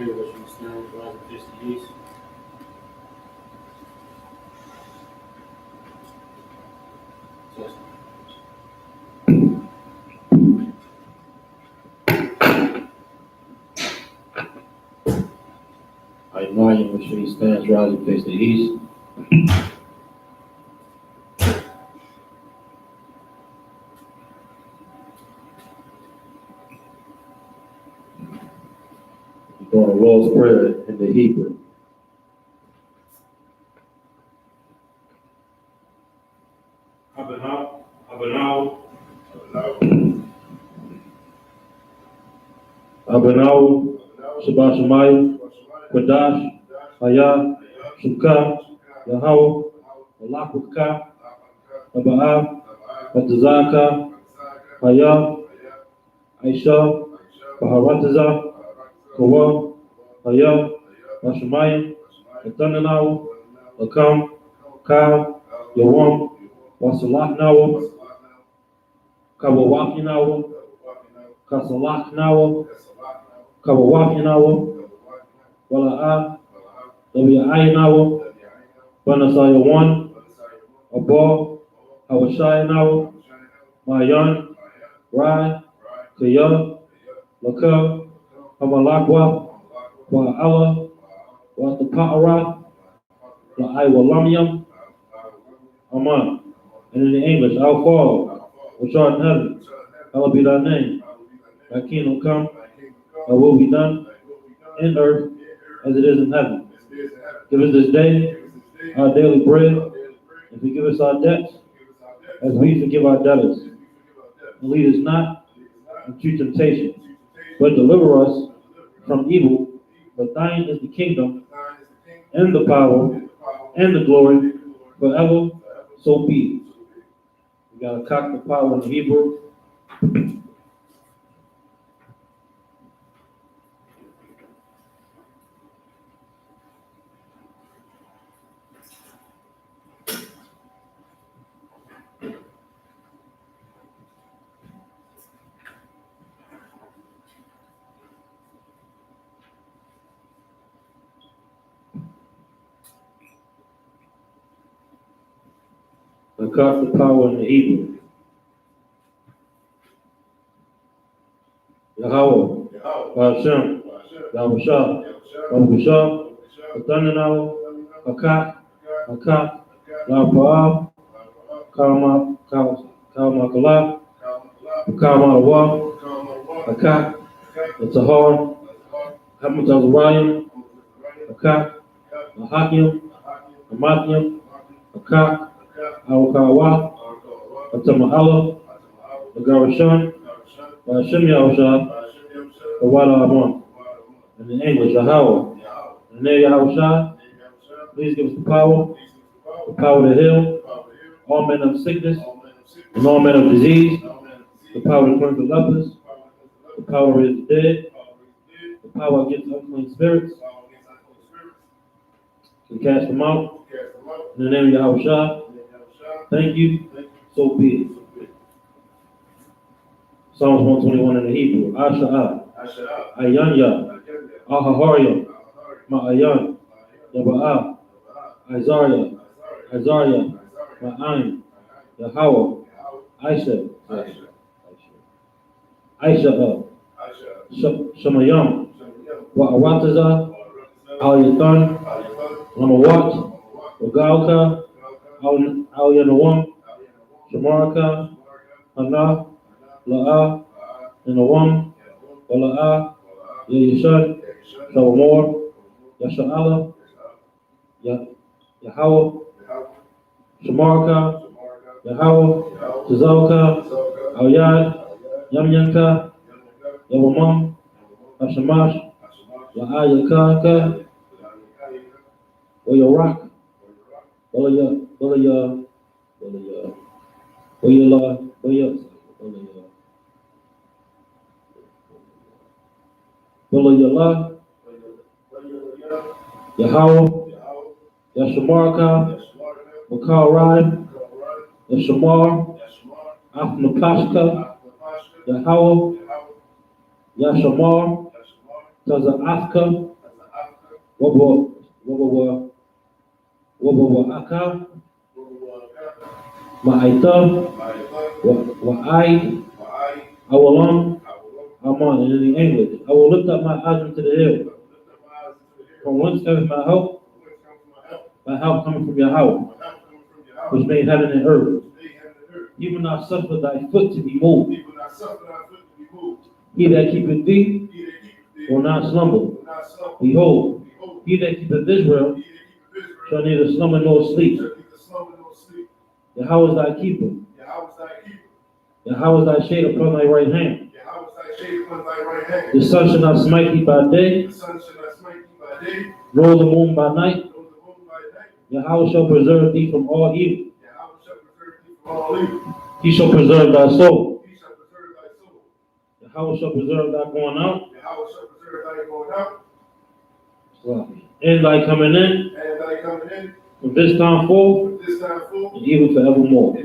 Three of us from the stand, rise and face the east. I Volume, which means stands, rise and face the east. We're doing a Lord's Prayer in the Hebrew. Abanaw, Shabbat Shemayim, Quadash, Hayah, Shukah, Yahweh, Malakukah, Aba'ah, Batazaka, Hayah, Aisha, Baharatazah, Kawa, Hayah, Bashamayim, Atananaw, Lakam, Ka, Yawam, Wasalachnaw, Kawawakinaw, Kasalachnaw, Kawawakinaw, Wala'ah, Labi'ayinaw, Banasaya 1, Abba, Hawashayanaw, Mayan, Rai, Kaya, Laka, Hamalakwa, Wa'ala, Watapa'ara, La'aywalamyam, Aman. And in the English, Our Father, which art in heaven, hallowed be thy name. Thy kingdom come, thy will be done, in earth as it is in heaven. Give us this day our daily bread, and forgive us our debts, as we forgive our debtors. And lead us not into temptation, but deliver us from evil. For thine is the kingdom, and the power, and the glory, forever. So be it. We got to cock the power in the Hebrew. I caught the power in the Hebrew. Yahweh, Hashem, Yahushua, Yahushua, Atananaw, Hakak, La'apa'ah, Kalmakala, Kalmalawa, Hakak, Tahar, Hamatazariah, Hakak, Mahakim, Amakim, Hakak, Awakawa, Atama'ala, Agarashan, Hashem Yahusha, Awala Amon. And in English, Yahweh. In the name of Yahushua, please give us the power to heal all men of sickness and all men of disease, the power to cleanse the lepers, the power to raise the dead, the power against unclean spirits, to cast them out. In the name of Yahushua, thank you, so be it. Psalms 121 in the Hebrew. Asha'ah, Ayanya, Ahaharyam, Ma'ayan, Yaba'ah, Isaiah, Ma'ayin, Yahweh, Aisha, Shemayam, Wa'aratazah, Al-Yathan, Lamawat, Wagalka, Al-Yanawam, Shamaraka, Hana, La'ah, Yanawam, Wala'ah, Yeshad, Shalomor, Yasha'ala, Yahweh, Shamaraka, Yahweh, Tazalka, Al-Yad, Yamyanka, Yawamam, Hashamash, La'ayakaka, Wayarak, Walayala, Yahweh, Yashamarka, Wakarai, Yashamar, Afnapashka, Yahweh, Yashamar, Taza'afka, Aka, Ma'aita, Wa'ai, Awalam, Aman, and in the English. I will lift up my eyes into the hill. From whence cometh my help? My help coming from your house, which made heaven and earth. You will not suffer thy foot to be moved. He that keepeth thee will not slumber. Behold, he that keepeth Israel shall neither slumber nor sleep. Yahweh is thy keeper. Yahweh is thy shade upon thy right hand. The sun shall not smite thee by day, nor the moon by night. Yahweh shall preserve thee from all evil. He shall preserve thy soul. Yahweh shall preserve thy going out, and thy coming in, from this time forth, and even forevermore.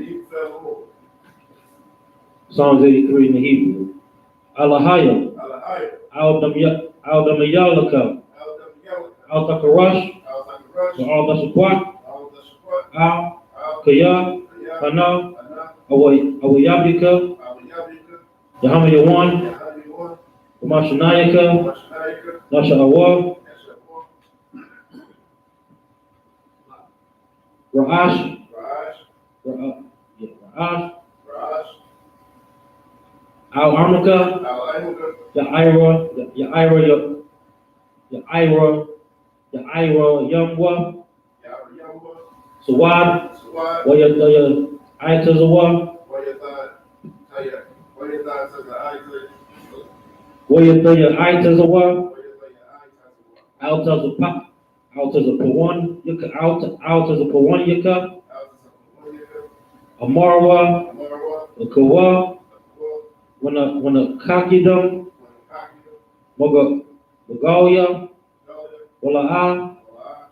Psalms 83 in the Hebrew. Alahaya, Al-Damayalaka, Al-Takarash, Al-Dashakwat, Al-Kaya, Hana, Awayabika, Yahamayawan, Mashanayaka, Nasha'awa, Ra'ash, Al-Amaka, Ya'ira, Yamwa, Sawad, Wayataya, Aitazawa, Wayataya, Aitazawa, Altazapawan, Altazapawan Yaka, Amarwa, Kawa, when a Kakidam, Magalia, Wala'a,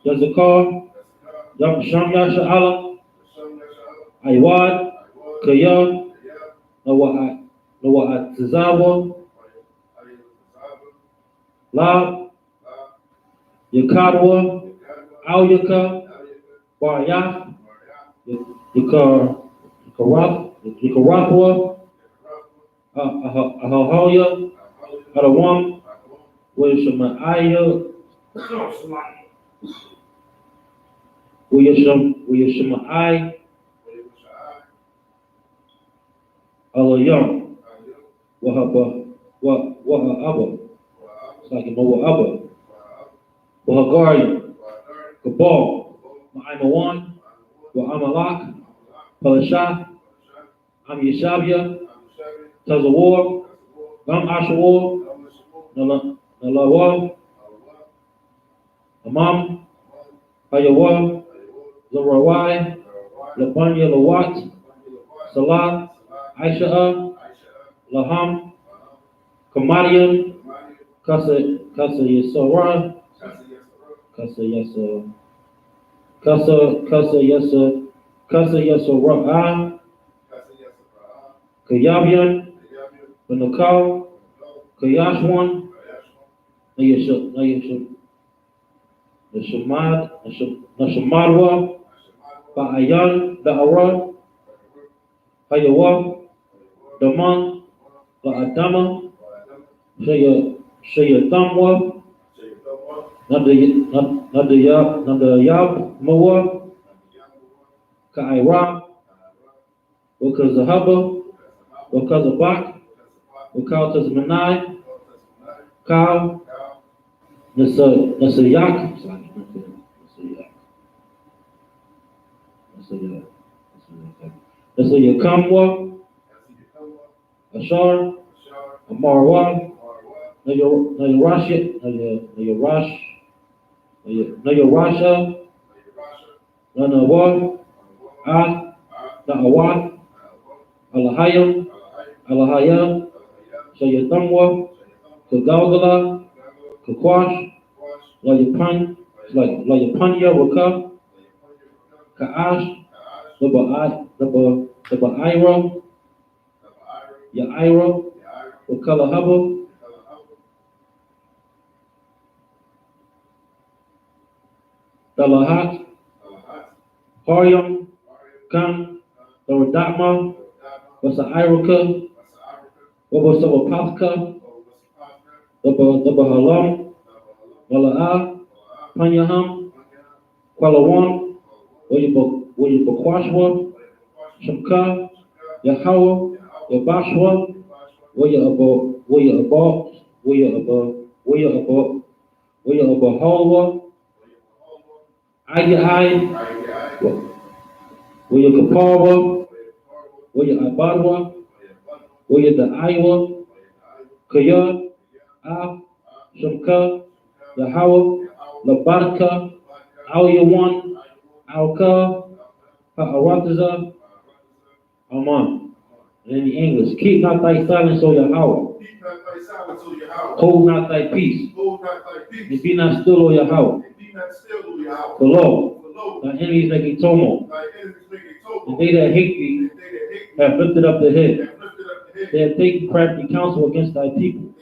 Yazakar, Sham Yasha Allah, Aiwad, Kaya, Nawa'at Zawa, La, Yakadwa, Al Yaka, Barayaf, Yakarapwa, Ahahoya, Adawam, Wishamaaya, Wishamaai, Alayam, Wahaba, Wahaba, it's like a Wahaba, Wahagari, Kabal, Ma'aimawan, Wa'amalak, Palashah, Am Yeshabia, Tazawar, Gam Ashawar, Nalawar, Amam, Hayawar, Zarawai, Labanya Lawat, Salah, Aisha, Laham, Kamadian, Kasa Yesara, Kasa Yesara, Kayabian, Benakal, Kayashwan, Nashamadwa, Ba'ayan, Da'ara, Hayawa, Daman, Ba'adama, Shayadamwa, Nadayab, Moa, Ka'ira, Wakazahaba, Wakazabak, Wakazmanai, Kal, Nasayak, Nasayakamwa, Ashar, Amarwa, Nayarasha, Nanawa, Na'awat, Alahaya, Shayatamwa, Kagalgala, Kakwash, Layapanya, Waka, Ka'ash, Naba'ira, Ya'ira, Wakalahaba, Dalahat, Haryam, Kam, Doradama, Basa Iroka, Wabasawapaka, Dabahalam, Mala'a, Panyaham, Kwalawan, Wayabakwashwa, Shamka, Yahweh, Yabashwa, Wayabahalwa, Ayai, Wayakaparwa, Wayabadwa, Wayadaiwa, Kaya, Ab, Shamka, Yahweh, Labarka, Al-Yawan, Al-Ka, Ha'arataza, Aman. And in the English, keep not thy silence, O Yahweh. Hold not thy peace. And be not still, O Yahweh. For lo, thy enemies make a tumult. And they that hate thee have lifted up their head. They have taken crafty counsel against thy people.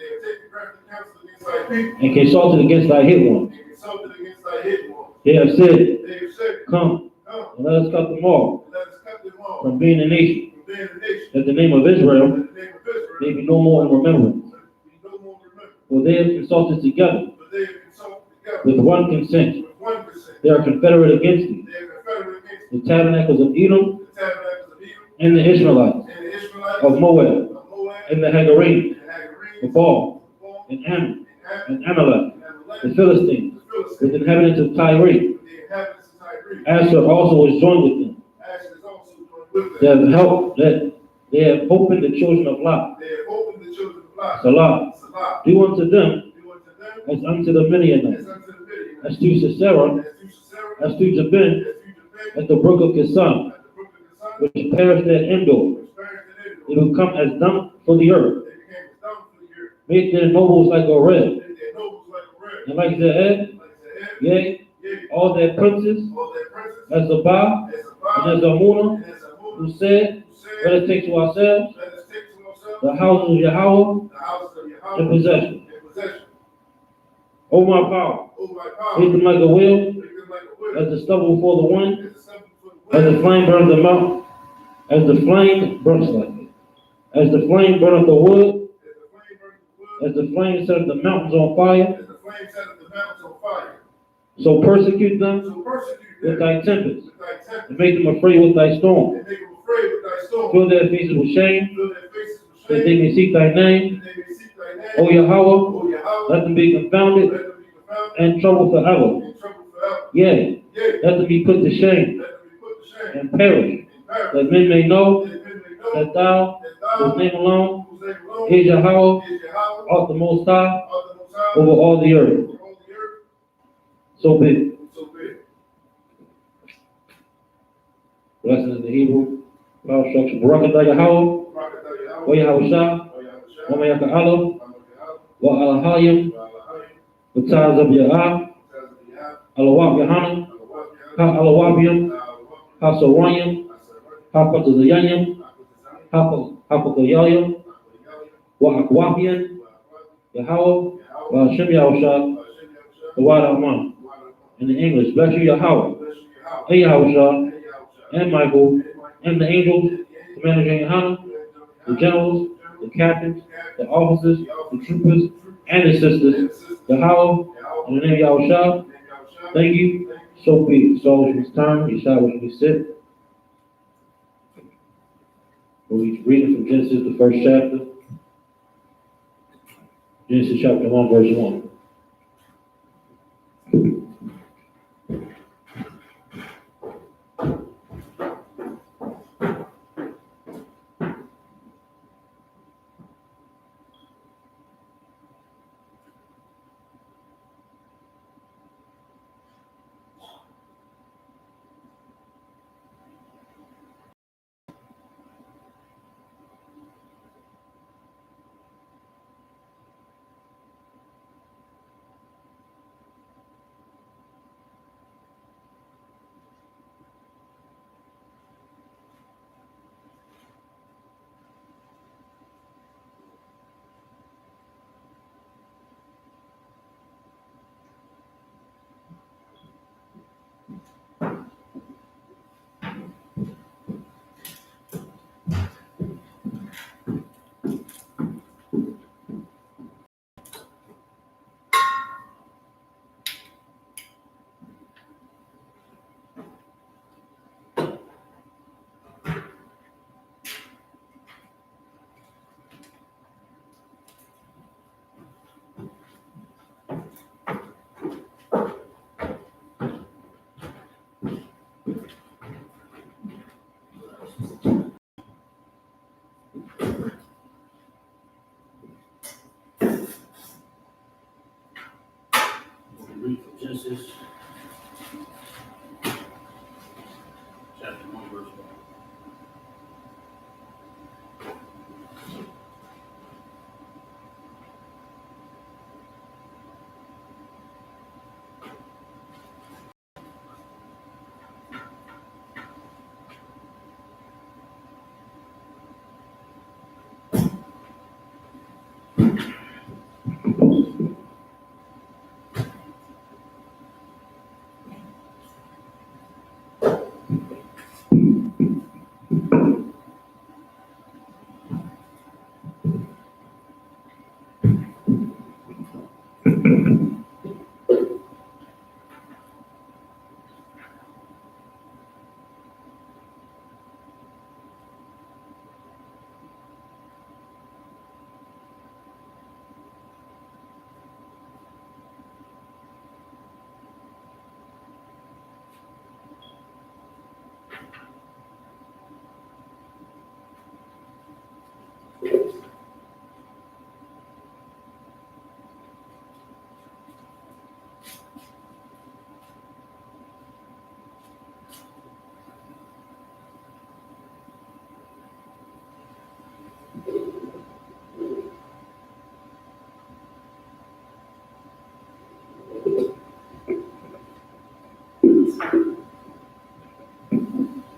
And consulted against thy hit ones. They have said, come, and let us cut them off from being a nation. That the name of Israel may be no more in remembrance. For they have consulted together with one consent. They are confederate against thee. The tabernacles of Edom and the Ishmaelites of Moab and the Hagarenes, the Baal and Ammon and Amalek, the Philistines, with inhabitants of Tyre. Asher also was joined with them. They have opened the children of Lot. Salah. Do unto them as unto the Midianites, as to Sisera, as to Jabin, at the brook of Kison, which perished at Endor. They will come as dung for the earth. Make their nobles like a red, and like their head, yea, all their princes, as Zabah and as Amunah, who said, let us take to ourselves the houses of Yahweh in possession. O my power, make them like a wheel, as the stubble before the wind, as the flame burns the mount, as the flame burns as the flame burneth the wood, as the flame setteth the mountains on fire. So persecute them with thy tempest, and make them afraid with thy storm. Fill their faces with shame, that they may seek thy name. O Yahweh, let them be confounded and troubled forever. Yea, let them be put to shame and perish, that men may know that thou, whose name alone is Yahweh, art the Most High over all the earth. So be it. Blessings in the Hebrew. Power structure. Barakatah Yahweh. Wa Yahweh Shah. Wa Mayaka Allah. Wa Alahayim. The ties of Yahah. Alawab Yahana. Ha Alawabium. Ha Sorayim. Ha Patazayayim. Ha Pakayayim. Wa Akwabian. Yahweh. Wa Hashem Yahushua. The word Aman. In the English, bless you Yahweh. Hey Yahushua. And Michael, and the angels, Commander General, the generals, the captains, the officers, the troopers, and the sisters, the Yahweh, in the name of Yahushua. Thank you. So be it. So it's time. Yeshua should be sit. We'll be reading from Genesis, the first chapter. Genesis chapter 1, verse 1.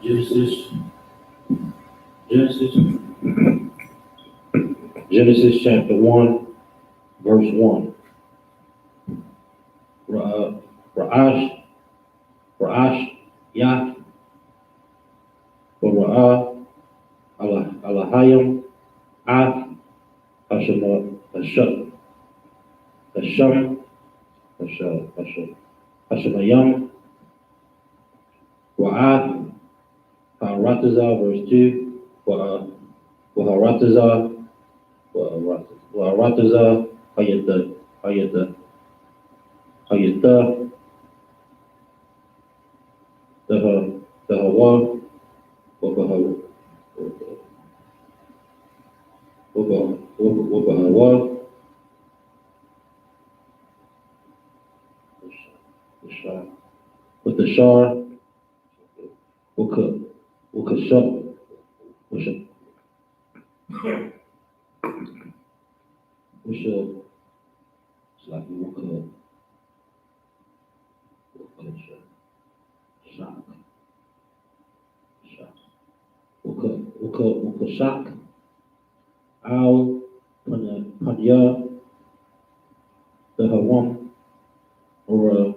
Genesis, Genesis, Genesis chapter 1, verse 1. Ra'ash, Ra'ash, Yah, Ra'ah, Alahayim, Af, Hashema, Hashem, Hashemayim, Ra'ah, Ha'aratazah, verse 2. Wa'aratazah, Wa'aratazah, Hayata, the Hawa, Hawa, with the Shar, Wakashab, it's like Wakashak, Al, Panya, the Hawam, or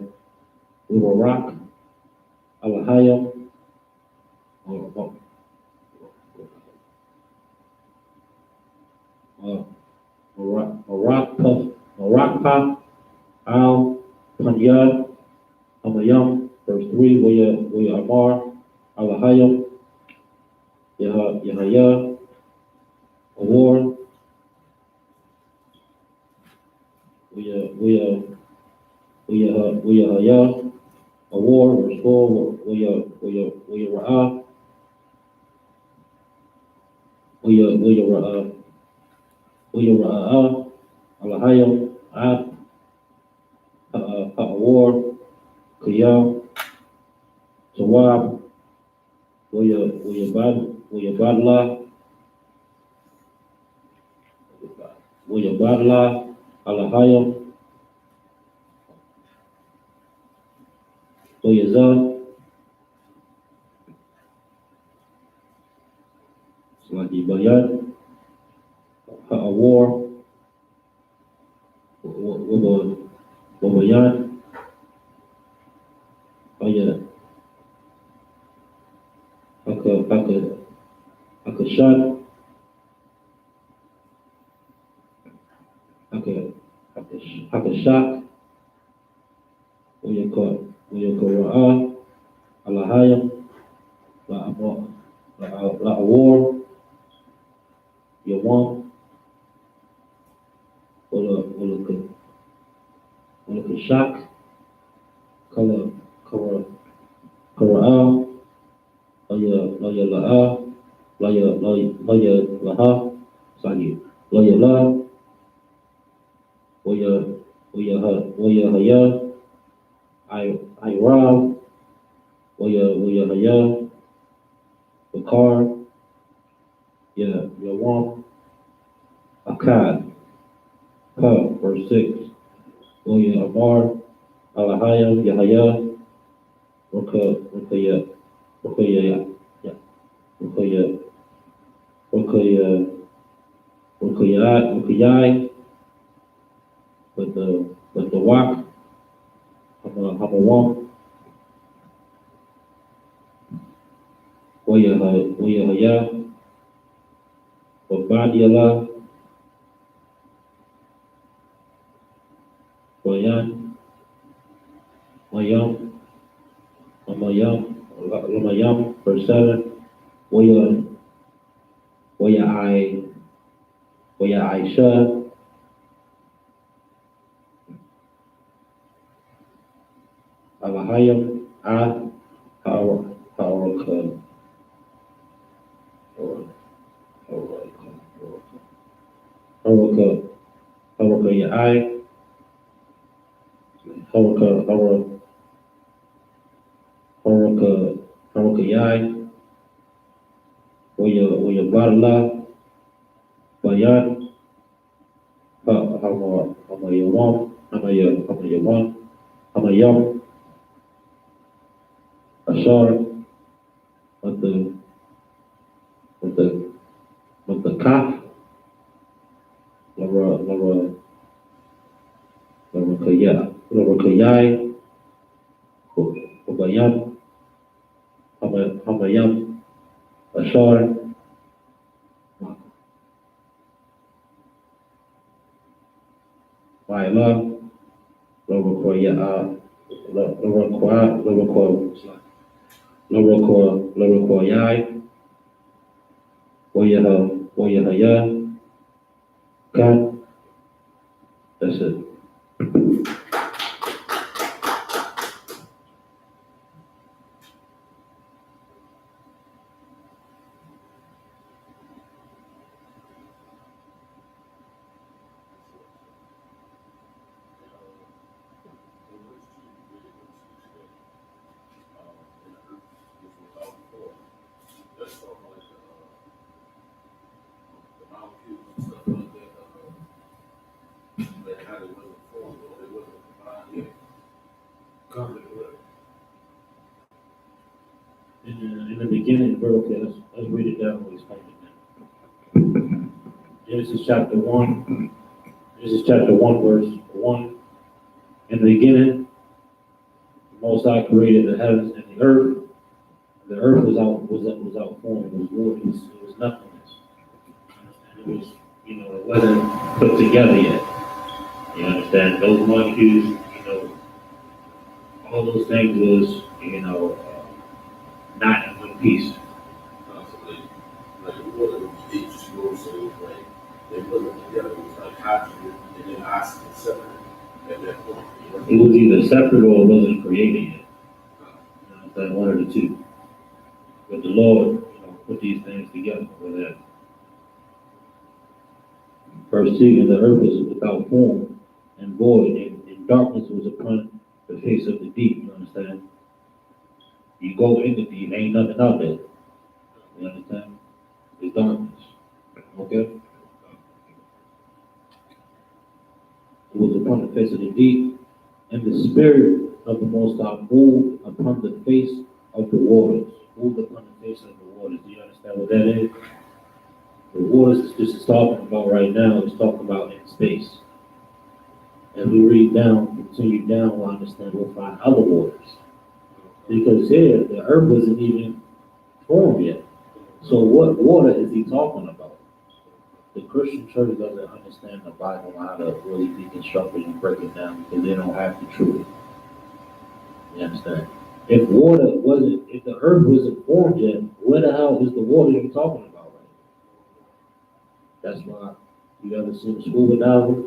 Rock, Alahayim, Marakpa, Al, Panya, Amayam, verse 3, Waya Amar, Alahayim, Yahaya, Awar, Waya, Awar, verse 4, Waya Ra'ah, Waya Ra'ah, Alahayim, Ab, Awar, Kiyam, Tawab, Waya Badla, Alahayim, Waya Slagi Bayan, Awar, Wabayan, Akashat, Akashak, Waya Alahayim, Awar, Yawam, Kashak, Kara'ah, Laya Laha, Sagi, Laya La, Waya Haya, Irav, Waya Haya, Bakar, Yawam, Akkad, verse 6, Waya Amar, Alahayim, Yahaya, Rukaya, Rukayai, with the Wak, Hamawam, Waya Haya, Wabadiala, Wayan, Lamayam, verse 7, Waya Aisha, Alahayim, Haoraka, Yai, Haoraka Yai, Waya Badla, Bayan, Hamayam, Ashar, with with the with the kaf, lara kayai, hubayam, hamayam, ashar, maila, lara koya, lara koyai, wayahaya, kan. That's it. In the beginning, bro, okay, let's read it down. We'll explain it now. Genesis chapter 1. Genesis chapter 1, verse 1. In the beginning, the Most High created the heavens and the earth. The earth was out formed. It was void. It was nothingness. It was, it wasn't put together yet. You understand? Those molecules, all those things was, not in one piece. Like water, H2O, like they put them together. It was like hydrogen and then oxygen separate at that point. It was either separate or it wasn't created yet. One of the two. But the Lord, put these things together with that. Verse 2, and the earth was without form and void, and darkness was upon the face of the deep. You understand? You go in the deep, ain't nothing out there. You understand? It's darkness. Okay? It was upon the face of the deep, and the Spirit of the Most High moved upon the face of the waters. Moved upon the face of the waters. Do you understand what that is? The waters this is talking about right now is talking about in space. As we read down, continue down, we'll understand we'll find other waters. Because here, the earth wasn't even formed yet. So what water is he talking about? The Christian church doesn't understand the Bible how to really deconstruct it and break it down because they don't have the truth. You understand? If the earth wasn't formed yet, where the hell is the water you're talking about right now? That's why you ever seen a scuba diver?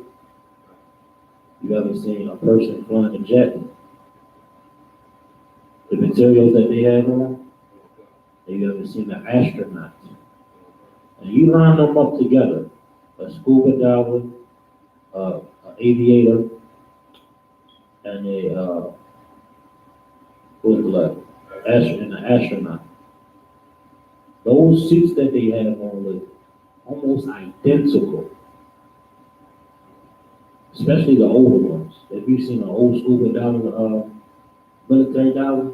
You ever seen a person flying a jet? The materials that they have on? Have you ever seen an astronaut? And you line them up together, a scuba diver, an aviator, and an astronaut. Those suits that they have on look almost identical, especially the older ones. If you've seen an old scuba diver, military diver,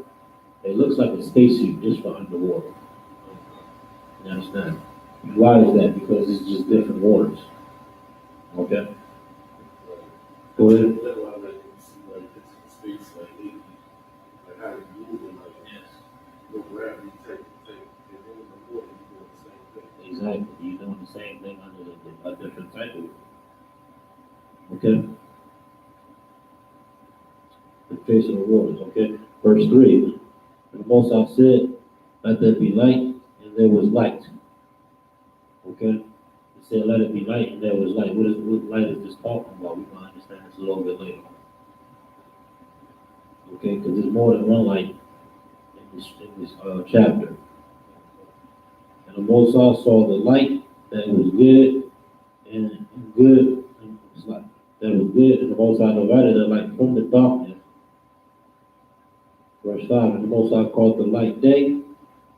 it looks like a spacesuit just for underwater. You understand? Why is that? Because it's just different waters. Okay? Go ahead. That's why like you see like it's space like how you move and like no gravity take and then in the water you doing the same thing. Exactly. You're doing the same thing under a different type of. Okay? The face of the waters. Okay? Verse 3. And the Most High said, let there be light, and there was light. Okay? He said, let it be light, and there was light. What light is this talking about? We're going to understand this a little bit later. Okay? Because there's more than one light in this chapter. And the Most High saw the light that was good, and good, and that was good, and the Most High divided the light from the darkness. Verse 5, and the Most High called the light day,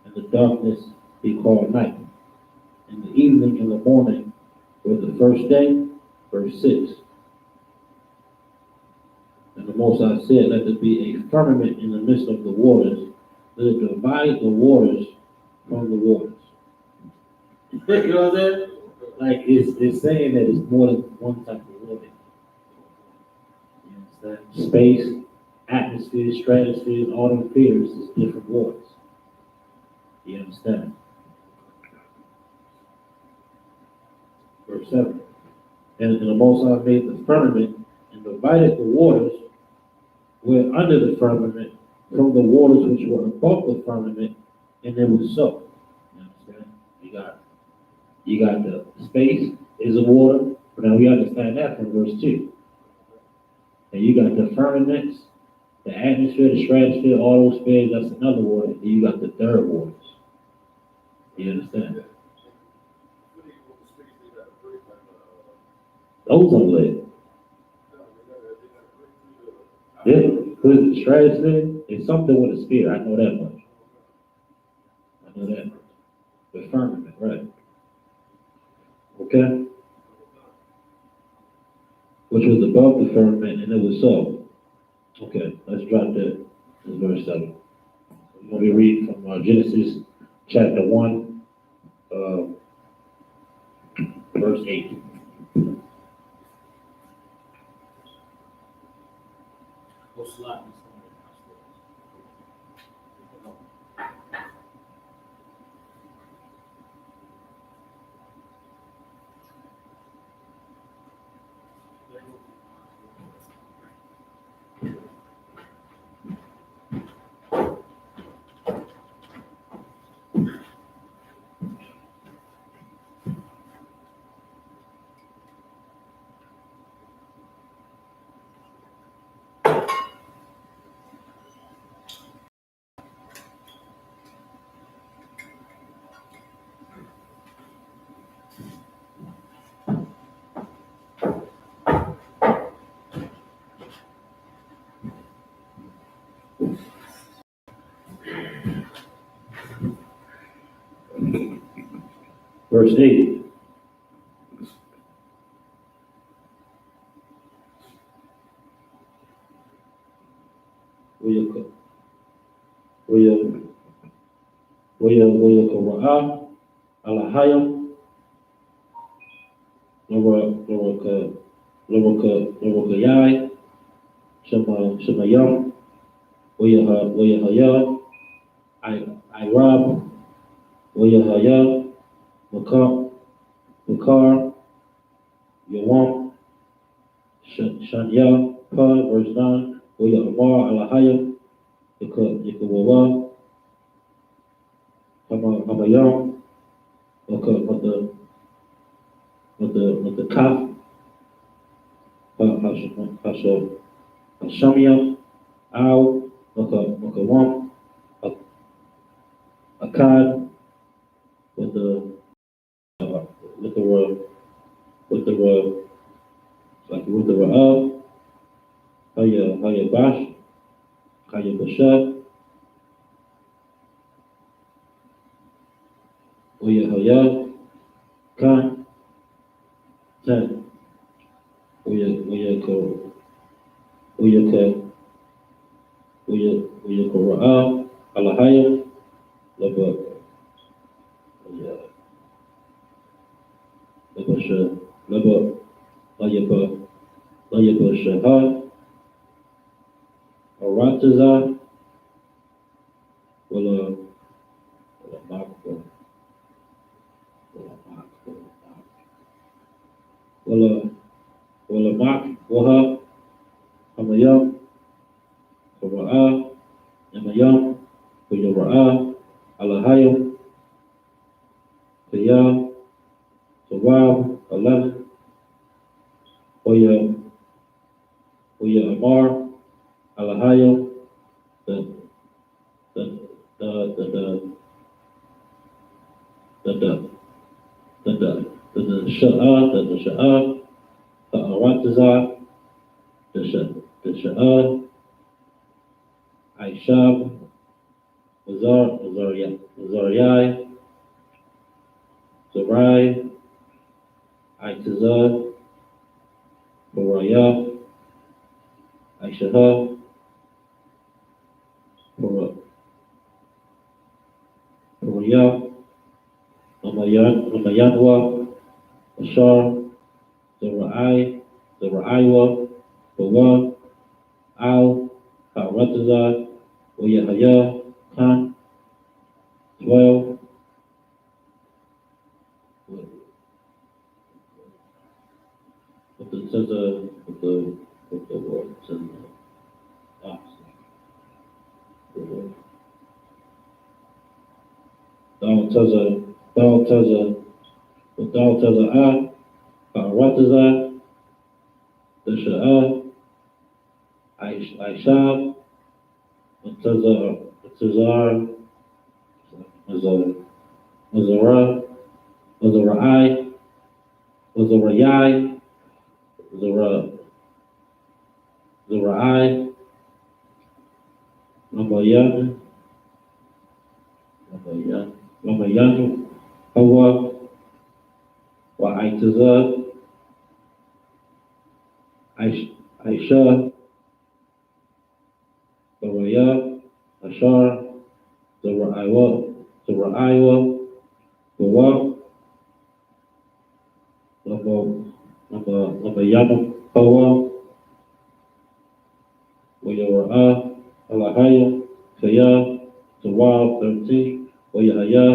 and the darkness he called night. And the evening and the morning were the first day. Verse 6. And the Most High said, let there be a firmament in the midst of the waters, let it divide the waters from the waters. You know what I'm saying? Like it's saying that it's more than one type of water. You understand? Space, atmosphere, stratosphere, all them spheres is different waters. You understand? Verse 7. And the Most High made the firmament and divided the waters were under the firmament from the waters which were above the firmament, and it was so. You understand? You got the space is the water. Now we understand that from verse 2. And you got the firmaments, the atmosphere, the stratosphere, all those spheres, that's another water. And you got the third waters. You understand? Those are lit. Yeah, because the stratosphere is something with a sphere. I know that much. I know that much. The firmament, right? Okay? Which was above the firmament, and it was so. Okay, let's drop that. This is verse 7. We're going to be reading from Genesis chapter 1, verse 8. Verse 8. Waya Alahayam, Loraka Yai, Shemayam, Waya Hayam, I Rob, Waya Hayam, Makar, Yawam, Shanya, Pa, verse 9, Waya Amar Alahayam, Yakawawa, Hamayam, with the kaf, Hashamia, Ow, Makawam, Akkad, with the Ra'ab, Haya Bash, Haya Basha, Oya Haya, Kan, 10, Oya Ra'ab, Alahaya, Laba, Layaba Shahad, Arataza, Wala Makba, Wala Mak, Waha, Hamayam, Ra'a, Yamayam, Ra'a, Alahayam, Kaya, Tawab, 11, Oya Amar, Alahayam, the Sha'ah, the Arataza, the Sha'ah, Aishab, Zaryai, Zarai, Aitazah, Baraya, Aishaha, Baraya, Amaya, Amayanwa, Ashar, Zeraiwa, Bawa, Al, Haratazah, Oyahaya, Khan, 12. With the scissor, with the words and the ox. Daltaza, Haratazah, the Sha'ah, Aishab, Tazar, Mazara, Mazarai, Mazarayai, Zarai, Lamayan, Hawa, Wa'aitaza, Aisha, Baraya, Ashar, Zaraiwa, Bawa, Lamayama, Hawa, Wayara, Alahaya, Kaya, Zawab, 13, Wayahaya,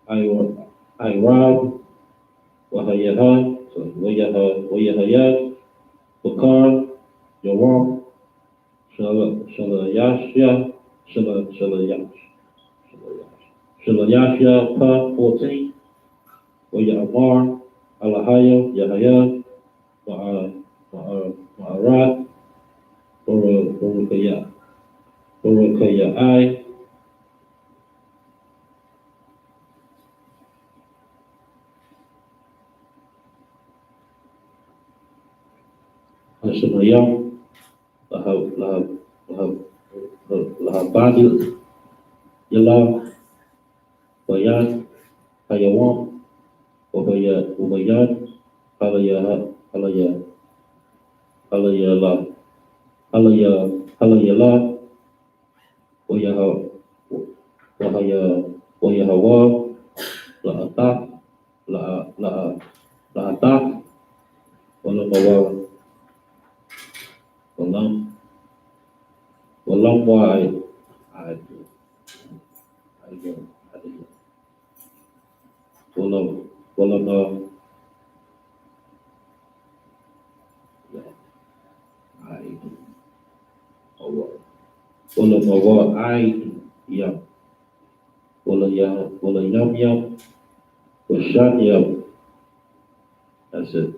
Irab, Wahayaha, Wayahaya, Bakar, Yaram, Shalayashya, Shalayashya, Pa, 14, Wayamar, Alahaya, Yahaya, Ma'arat, Barakaya, I, Hashamayam, Lahabadi, Yala, Bayan, Hayawam, Ubayan, Halayala, Wayahawa, La'ataf, Walamawa, Walam, Walama, Yam, Yam, Washan Yam. That's it.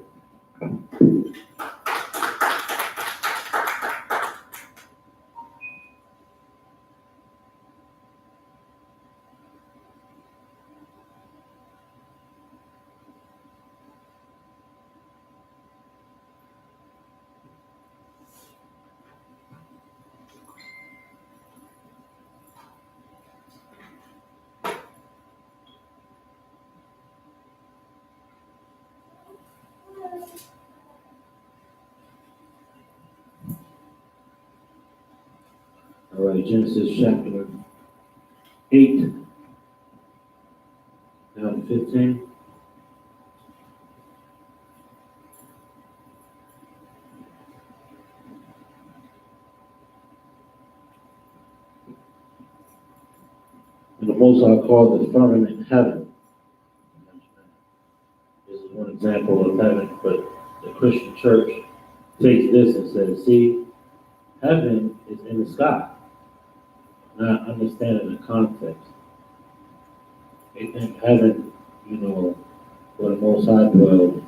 All right, Genesis chapter 8, down to 15. And the Most High called the firmament heaven. This is one example of heaven, but the Christian church takes this and says, see, heaven is in the sky. Not understanding the context. They think heaven, where the Most High dwells,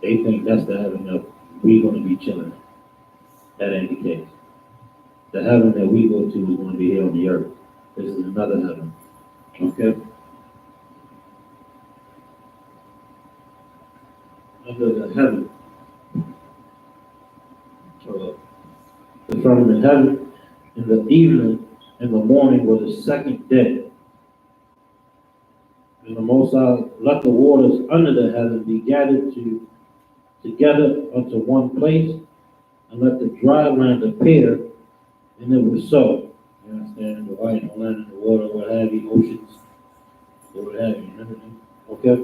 they think that's the heaven that we're going to be chilling. That ain't the case. The heaven that we go to is going to be here on the earth. This is another heaven. Okay? Under the heaven, the firmament heaven, in the evening and the morning was the second day. And the Most High let the waters under the heaven be gathered together unto one place, and let the dry land appear, and it was so. You understand? The light on land and the water, what have you, oceans, or what have you, and everything. Okay?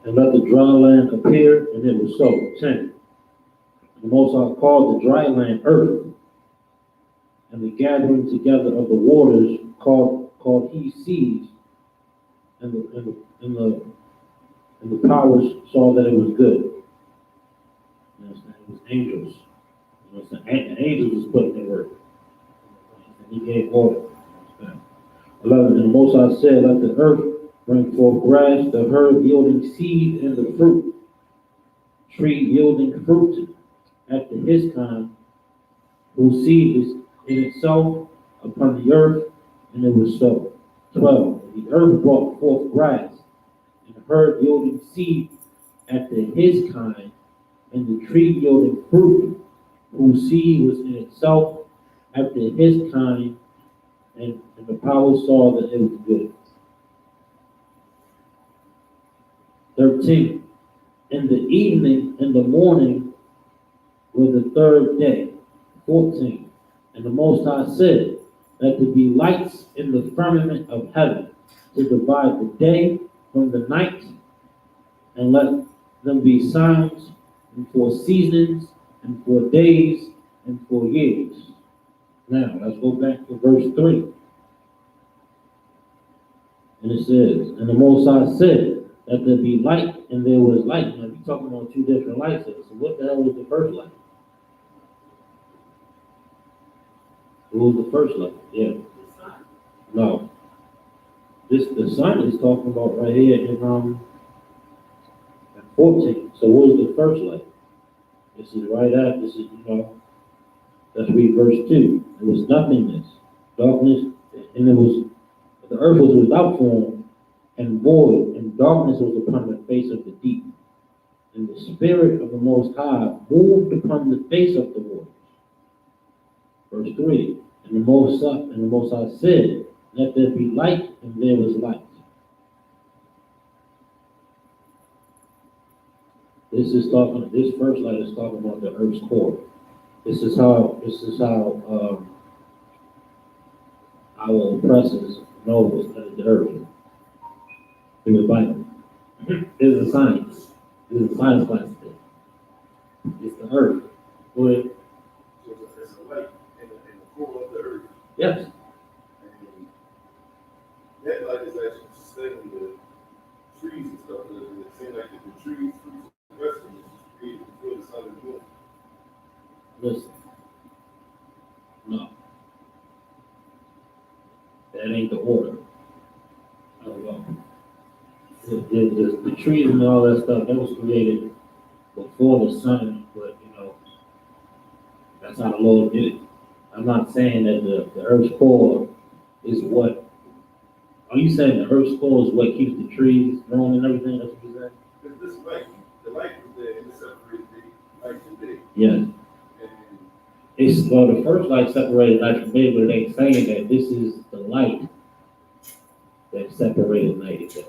And let the dry land appear, and it was so. 10. The Most High called the dry land earth, and the gathering together of the waters called he seas, and the powers saw that it was good. You understand? It was angels. You understand? And angels was put in the work. And he gave order. You understand? 11. And the Most High said, let the earth bring forth grass, the herb yielding seed, and the fruit, tree yielding fruit after his kind, whose seed is in itself upon the earth, and it was so. 12. The earth brought forth grass, and the herb yielding seed after his kind, and the tree yielding fruit, whose seed was in itself after his kind, and the power saw that it was good. 13. In the evening and the morning were the third day. 14. And the Most High said, let there be lights in the firmament of heaven to divide the day from the night, and let them be signs, and for seasons, and for days, and for years. Now, let's go back to verse 3. And it says, and the Most High said, let there be light, and there was light. Now, we're talking about two different lights here. So what the hell was the first light? What was the first light? Yeah. No. The sun is talking about right here in 14. So what was the first light? This is right after, this is, let's read verse 2. There was nothingness, darkness, and the earth was without form and void, and darkness was upon the face of the deep. And the Spirit of the Most High moved upon the face of the waters. Verse 3. And the Most High said, let there be light, and there was light. This first light is talking about the earth's core. This is how our oppressors know the earth. In the Bible. It's a science. It's a science class thing. It's the earth. Go ahead. So it's a light in the core of the earth. Yes. And that light is actually sustaining the trees and stuff. Because it seems like the trees, fruits, and vegetables is created before the sun and moon. Listen. No. That ain't the order. I don't know. The trees and all that stuff, that was created before the sun, but that's how the Lord did it. I'm not saying that the earth's core is what. Are you saying the earth's core is what keeps the trees growing and everything? That's what you're saying? Because this light, the light was there and it separated the night from day. Yes. The first light separated night from day, but it ain't saying that this is the light that separated night and day.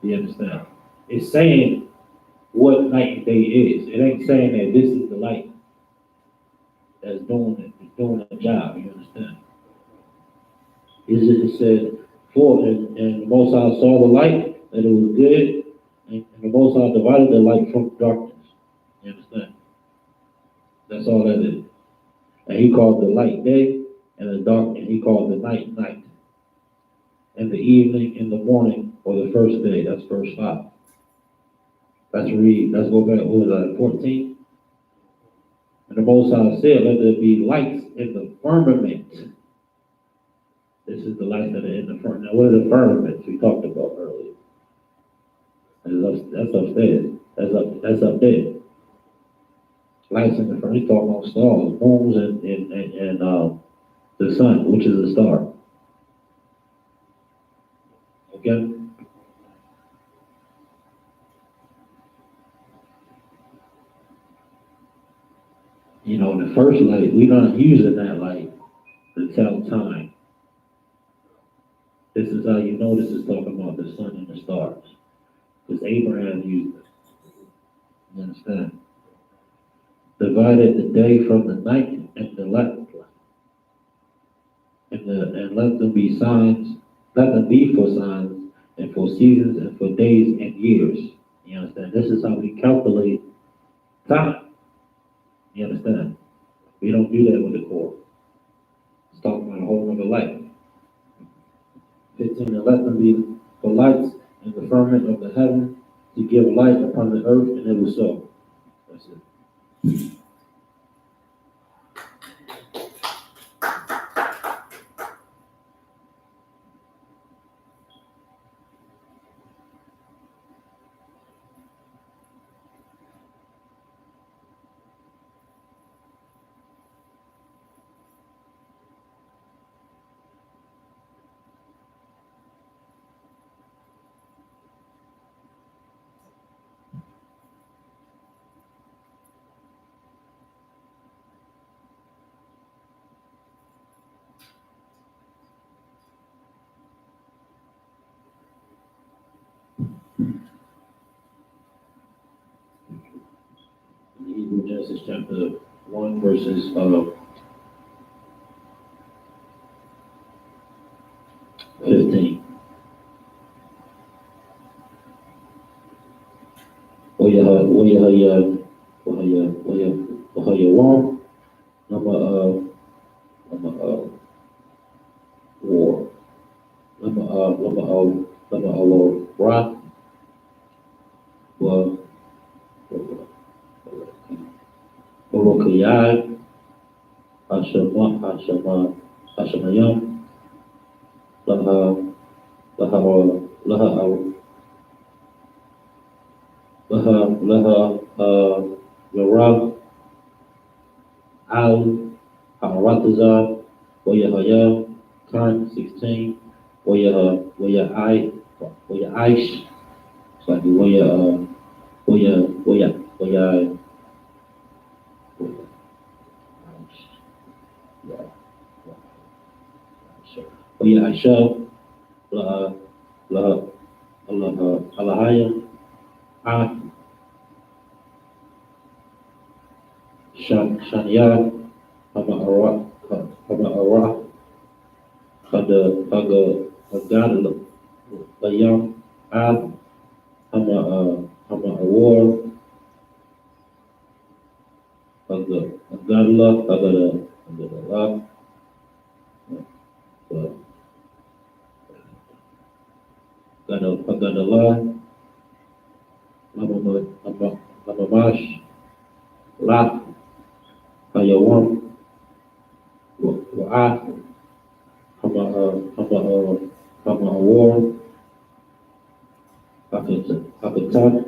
You understand? It's saying what night and day is. It ain't saying that this is the light that's doing the job. You understand? It said, and the Most High saw the light, that it was good, and the Most High divided the light from darkness. You understand? That's all that is. And he called the light day, and the dark, and he called the night night. And the evening and the morning or the first day. That's verse 5. Let's go back, what was that, 14? And the Most High said, let there be lights in the firmament. This is the lights that are in the firmament. Now, what are the firmaments we talked about earlier? That's upstairs. That's up there. Lights in the firmament. He's talking about stars, moons, and the sun, which is a star. Okay? The first light, we're not using that light to tell time. This is how you know this is talking about the sun and the stars. because Abraham used it. You understand? Divided the day from the night, and let them be signs, let them be for signs, and for seasons, and for days and years. You understand? This is how we calculate time. You understand? We don't do that with the core. It's talking about a whole other life. 15, and let them be for lights in the firmament of the heaven to give light upon the earth, and it was so. That's it. In Hebrew Genesis chapter 1, verses 15. Wahaya Lama war. Lama Ra wa Orokayai Hashamayam Laha Laha Laha Yarab Al Haratazar Wayahaya Khan 16 Wayaish. It's like Waya Aisha La La Alahaya Ah Shania Hama Hagadala Layam Ab Hama Awar Hagadala Hagadala Hagadala Hamamash La Hayawam Wa'ah Hama Awar Hakatan,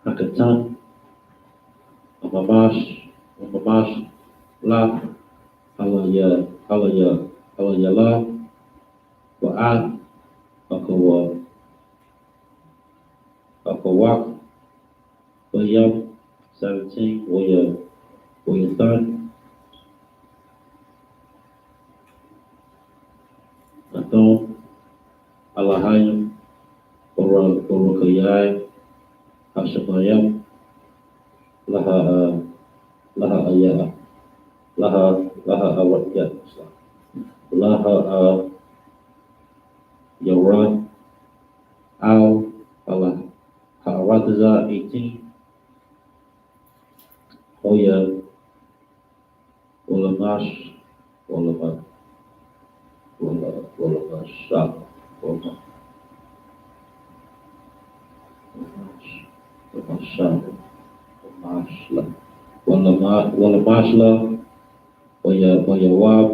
Hakatan, Mamash, La, Halayala, Wa'ad, Hakawak, William, 17, William, Athon, Alahayim, Orokayai, Hashemayim, Laha Ayah, Laha Awatya, Laha Yaran, Al Haratazah 18, Hoya Olamash, Olamashah, Walamashla, Wayawam,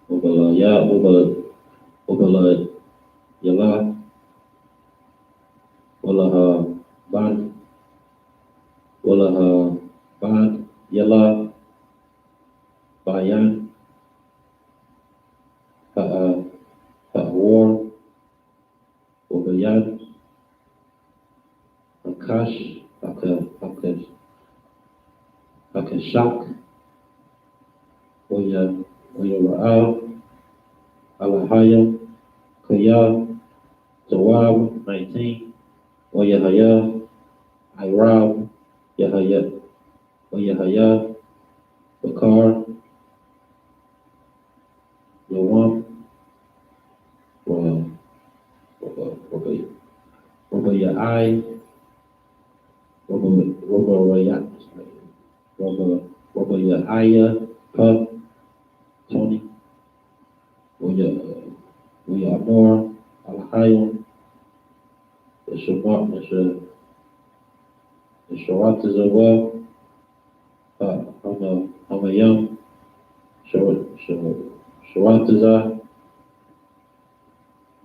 Ubala Yala, Ban, Yala, Bayan, War, Ubayan, Akash, Akashak, Oya Ra'al, Alahaya, Kaya, Zawab, 19, Oya Haya, Irab, Yahaya, Oya Haya, Bakar, Yawam, Roba Ya'ai, Roba Rayat, Roba Ya'aya, Puff, Tony, Oya Amor, Alahaya, the Sharat is a well, Hamayam, Sharat is a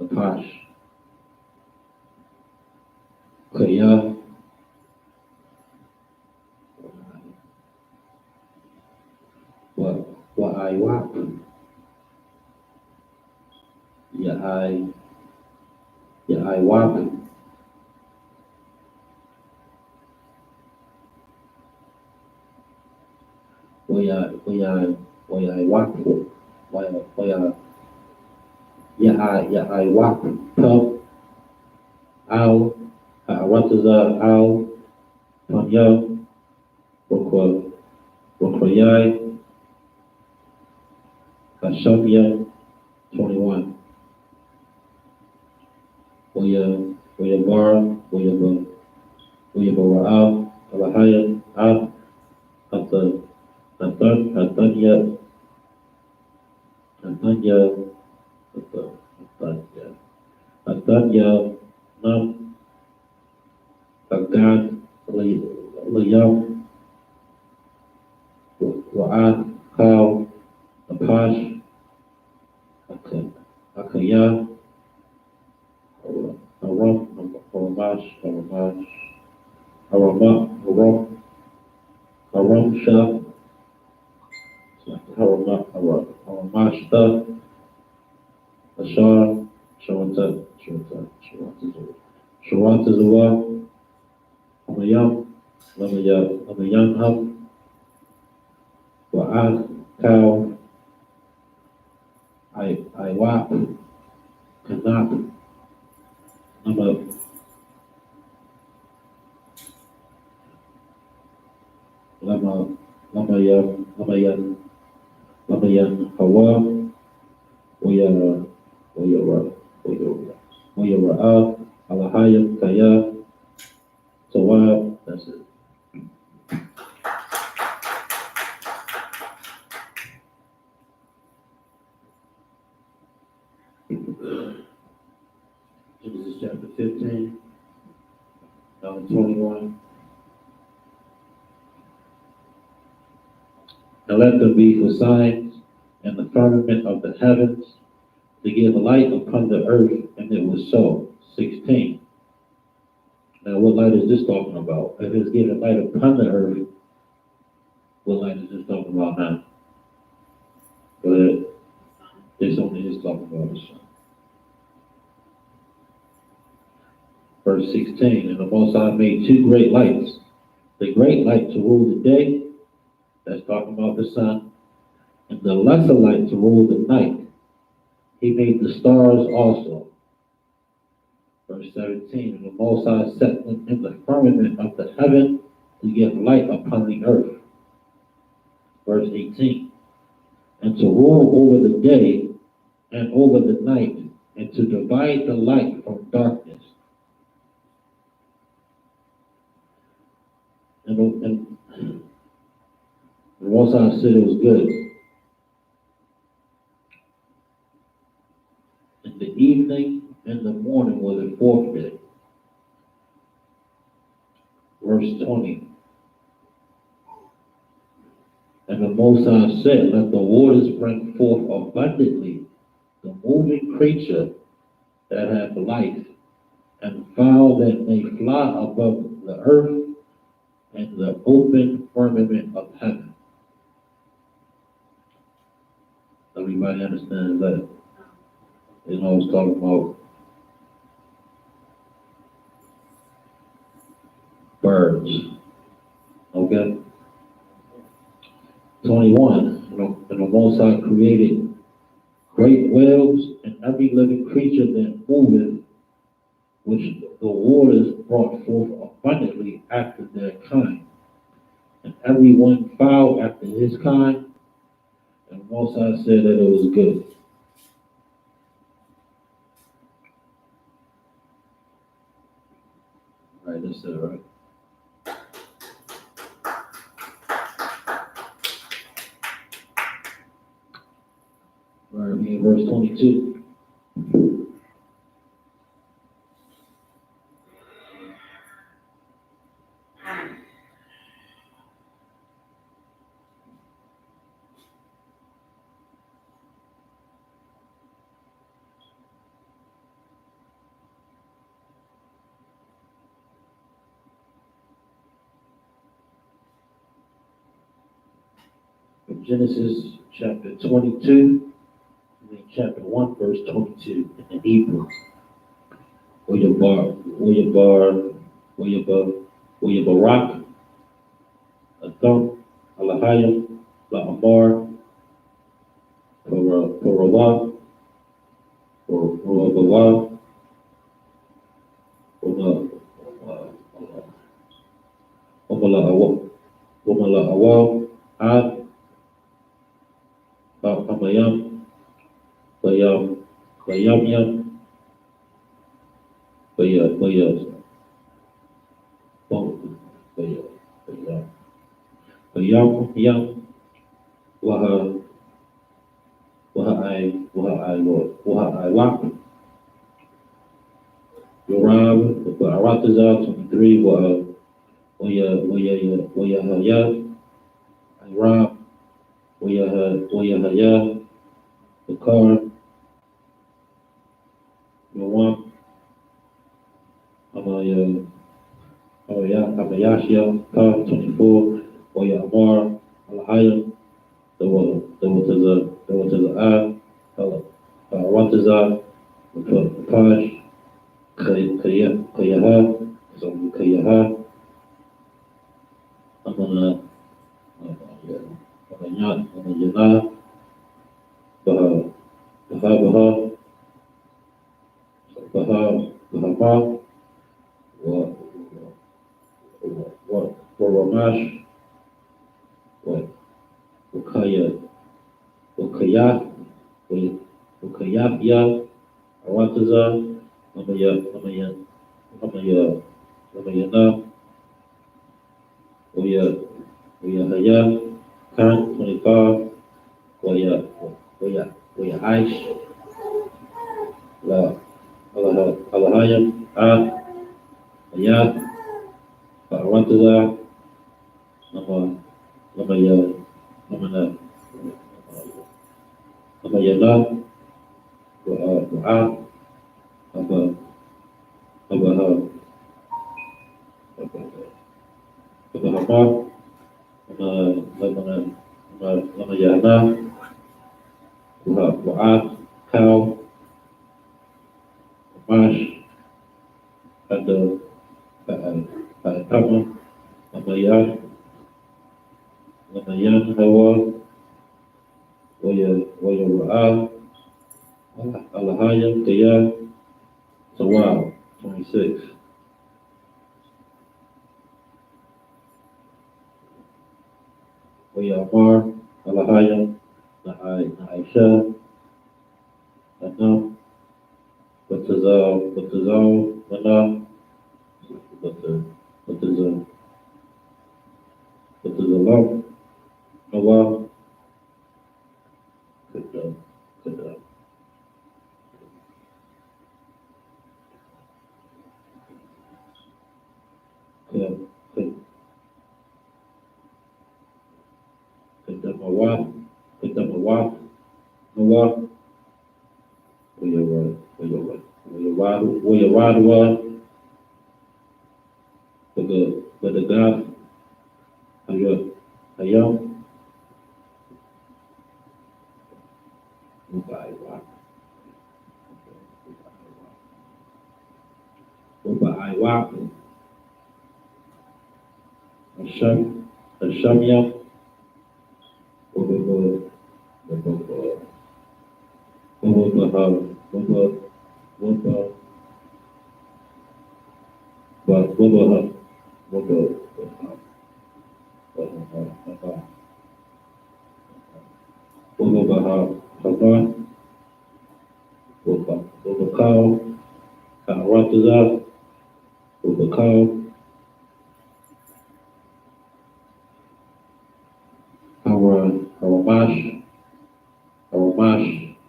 Napash, Kaya, Wa'aiwap, Ya'aiwap, Wa'aiwap, Ya'aiwap, Pub, Al, Ha'arataza, Al, Panya, Rokoyai, Hashabia, 21. Bar, Ra'al, Alahaya, Ab, Hatanya, Nam, Agad, Layam, Wa'ad, Kal, Apash, Akaya, Aram, Haramashta, Ashar, Sharatazua, Amayam, Lamayanham, Wa'ad, Kal, Iwap, Kanap, Lamayan Hawa, Oya Ra'al, Alahayam, Kaya, Tawab, that's it. Genesis chapter 15, down to 21. And let them be for signs in the firmament of the heavens to give light upon the earth, and it was so. 16. Now, what light is this talking about? If it's giving light upon the earth, what light is this talking about now? But this only is talking about the sun. Verse 16, and the Most High made two great lights. The great light to rule the day, that's talking about the sun, and the lesser light to rule the night. He made the stars also. Verse 17, and the Most High set them in the firmament of the heaven to give light upon the earth. Verse 18, and to rule over the day and over the night, and to divide the light from darkness. And the Most High said it was good. In the evening and the morning was the fourth day. Verse 20. And the Most High said, let the waters bring forth abundantly the moving creature that hath life, and fowl that may fly above the earth, and the open firmament of heaven. Everybody understands that? You know, it's talking about birds. Okay? 21. And And the Most High created great whales and every living creature that moveth, which the waters brought forth abundantly after their kind, and every one fowl after his kind. And Most High said that it was good. All right, that's it, right? All right, we in verse 22. Genesis chapter 22, and then chapter 1, verse 22 in the Hebrew. Barak, Athon, Alahayim, La'amar, Parawah, Parawah, Umala'awah, Ad, Hamayam, Bayamyam, Bayam, Waha, Wak, Yoram, Aratazah, 23, Wayahaya, Iram, Wayahaya, Bakar, Yawam, Amayashia, Kar, 24, Wayamar, Alahayim, the Ad, Aratazah, Pash, Kayaha, so Kayaha, Amana, Amayana, Baha, Bahama, Ramash, Wakaya, Wakayafya, Arataza, Amayana, Oyahaya, Khan, 25, Aish, Alahayam, Ayat, Arataza, Amayana, Wa'ad, Abahama, Lamayana, Wa'ad, Kal, Mash, and Tama, Lamayan, Hawa, Waya Alahayam, Kaya, Sawal, 26. Waya Amar, Alahayam, Na'aisha, Anam, Batazal, Mana, Batazalam, Noah, Kada, Kadamawat, Noah, Wayawadwa, Badagaf, Hayam, Ubaiwak, Hashamyam,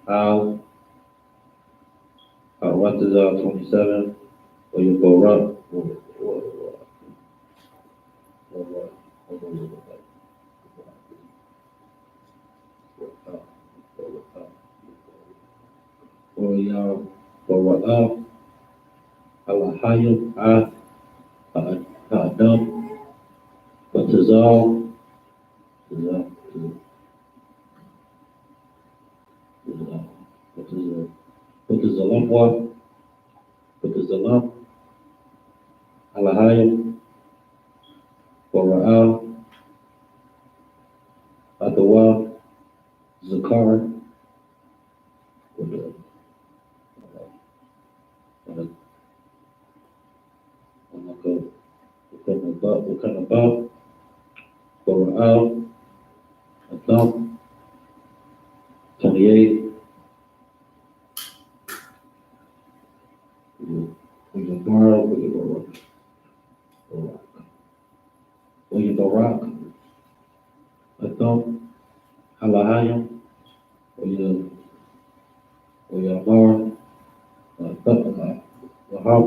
Al, Rataza 27, or you go up, or y'all, or up, Alahayim, Adam, Batazal, Batazalamwa, Batazalam, Alahayim, Wara'al, Adawa, Zakar, Wakanabab, Wara'al, Adam, 28, William Barrow, William Barak, Adam, Alahayim, William Amar, Wahab,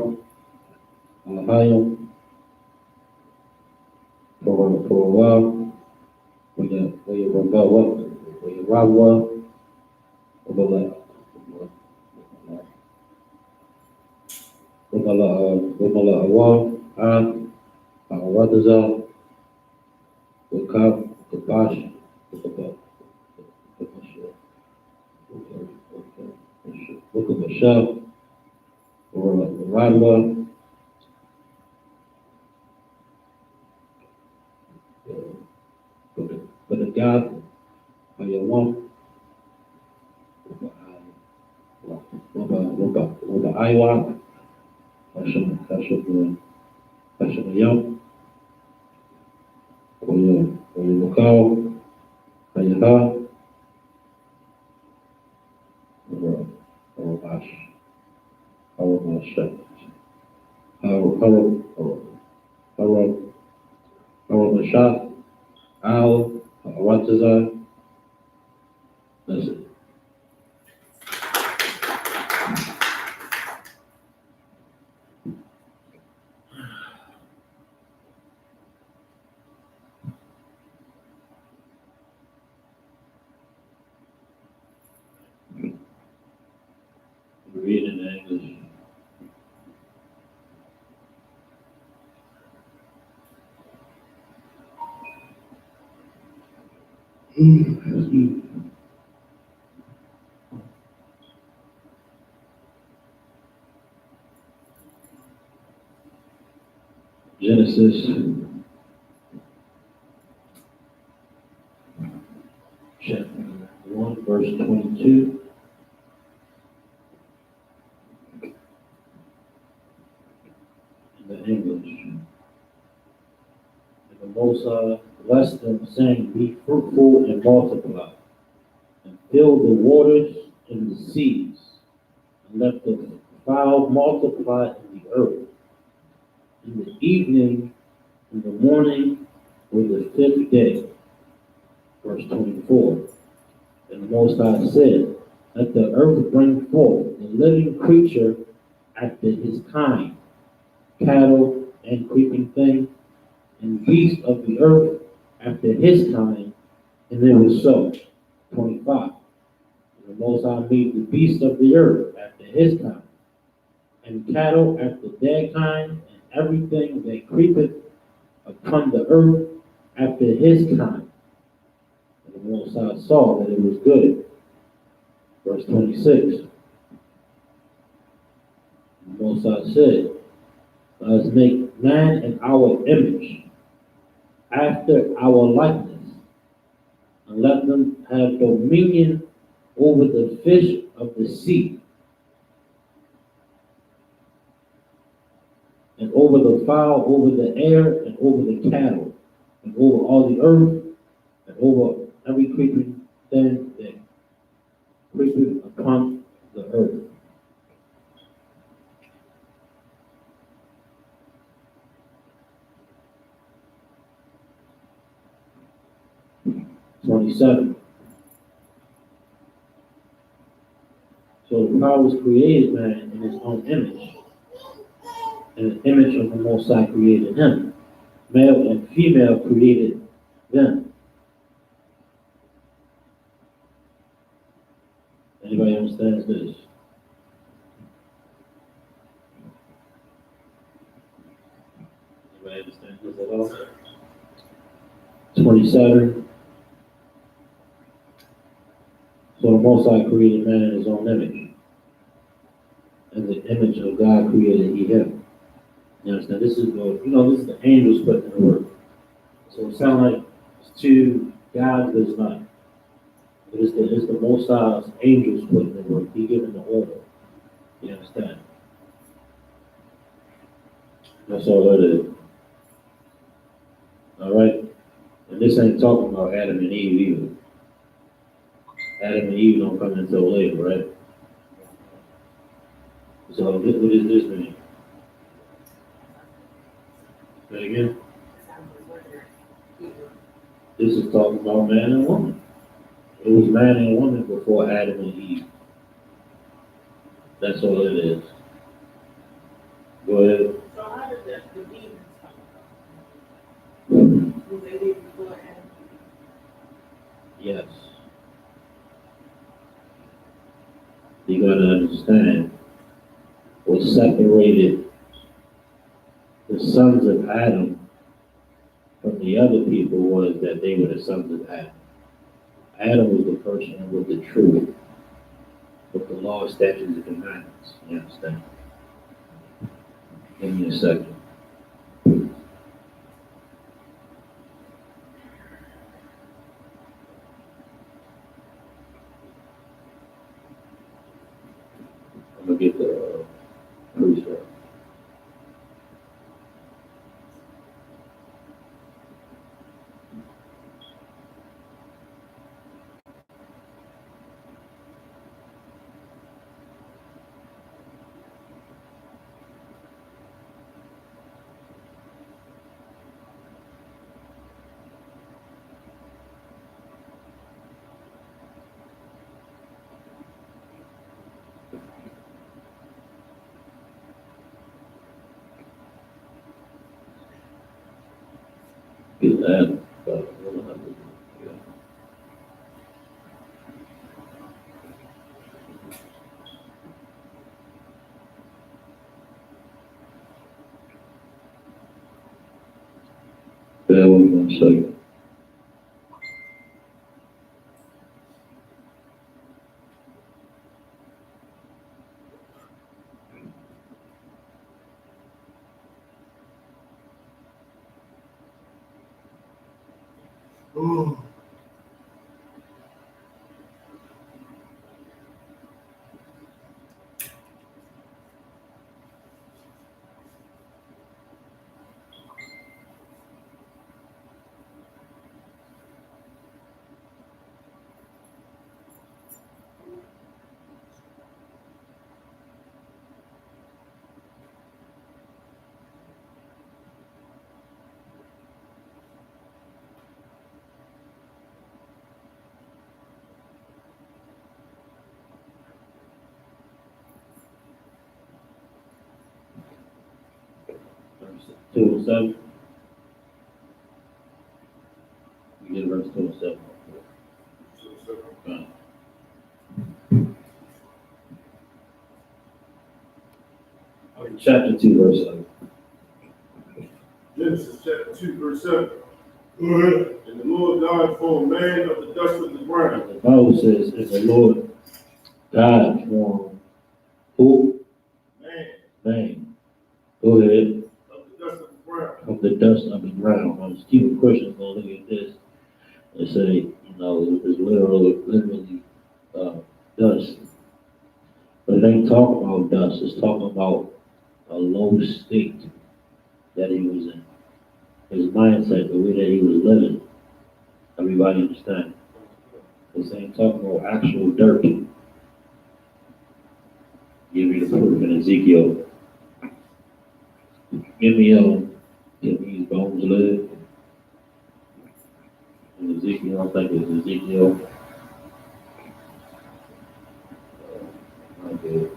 Alahayim, for a while, William Rabawa, William Rawa, Wamala Awal, Radaza, Wakab, Kabash, Wakabashab, Radwa, but the God, Ayawam, Waba Iwa, Hashem Yam, Oya Wakao, Ayaha, Arabash, Arabash, Arabashat, Al, Rataza, that's it. Read in English. Genesis chapter 1, verse 22. In the English. And the Most High blessed them, saying, be fruitful and multiply, and fill the waters and the seas, and let the fowl multiply in the earth. In the evening, in the morning, was the fifth day. Verse 24. And the Most High said, let the earth bring forth the living creature after his kind, cattle and creeping thing, and beasts of the earth after his kind, and it was so. 25. And the Most High made the beasts of the earth after his kind, and cattle after their kind, and everything that creepeth upon the earth after his kind. And the Most High saw that it was good. Verse 26. The Most High said, let us make man in our image, after our likeness, and let them have dominion over the fish of the the sea, and over the fowl, over the air, and over the cattle, and over all the earth, and over every creeping thing that creepeth upon the earth. '27. So the powers created man in his own image, and the image of the Most High created him. Male and female created them. Anybody understands this? Anybody understand this at all? 27. So the Most High created man in his own image. And the image of God created he him. You understand? This is the angels putting in the work. So it sounds like it's two gods, but it's not. It's the Most High's angels putting in the work. He giving the order. You understand? That's all that is. All right? And this ain't talking about Adam and Eve either. Adam and Eve don't come until later, right? So what does this mean? Say again? This is talking about man and woman. It was man and woman before Adam and Eve. That's all it is. Go ahead. So how did the demons come about? Was they there before Adam? Yes. You gotta understand what separated the sons of Adam from the other people was that they were the sons of Adam. Adam was the first one with the truth, with the law, statutes, and commandments. You understand? Give me a second. I'm gonna get the precept. Get that. Yeah. Bear with me 1 second. Oh. Verse 207. We get verse 207. Right. Chapter 2, verse 7. Genesis chapter 2, verse 7. Go ahead. And the Lord God formed man of the dust of the ground. The Bible says, and the Lord God formed who? Man. Go ahead. Of the dust of the ground. Of the dust of the ground. Now, Stephen Christian's gonna look at this and say, it's literally dust. It ain't talking about dust. It's talking about a low state that he was in. His mindset, the way that he was living. Everybody understand? This ain't talking about actual dirt. Give me the proof in Ezekiel. Give me his bones live. In Ezekiel, I think it's Ezekiel. Okay.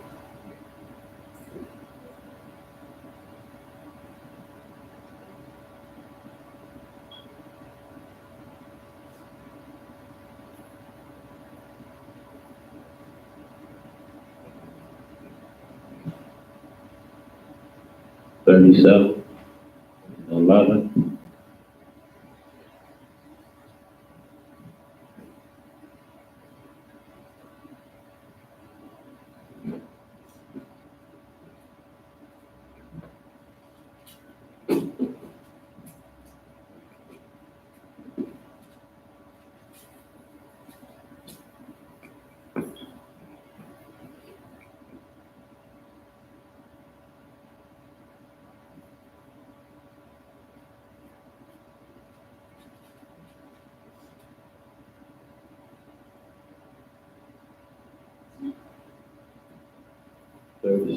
$37, 11.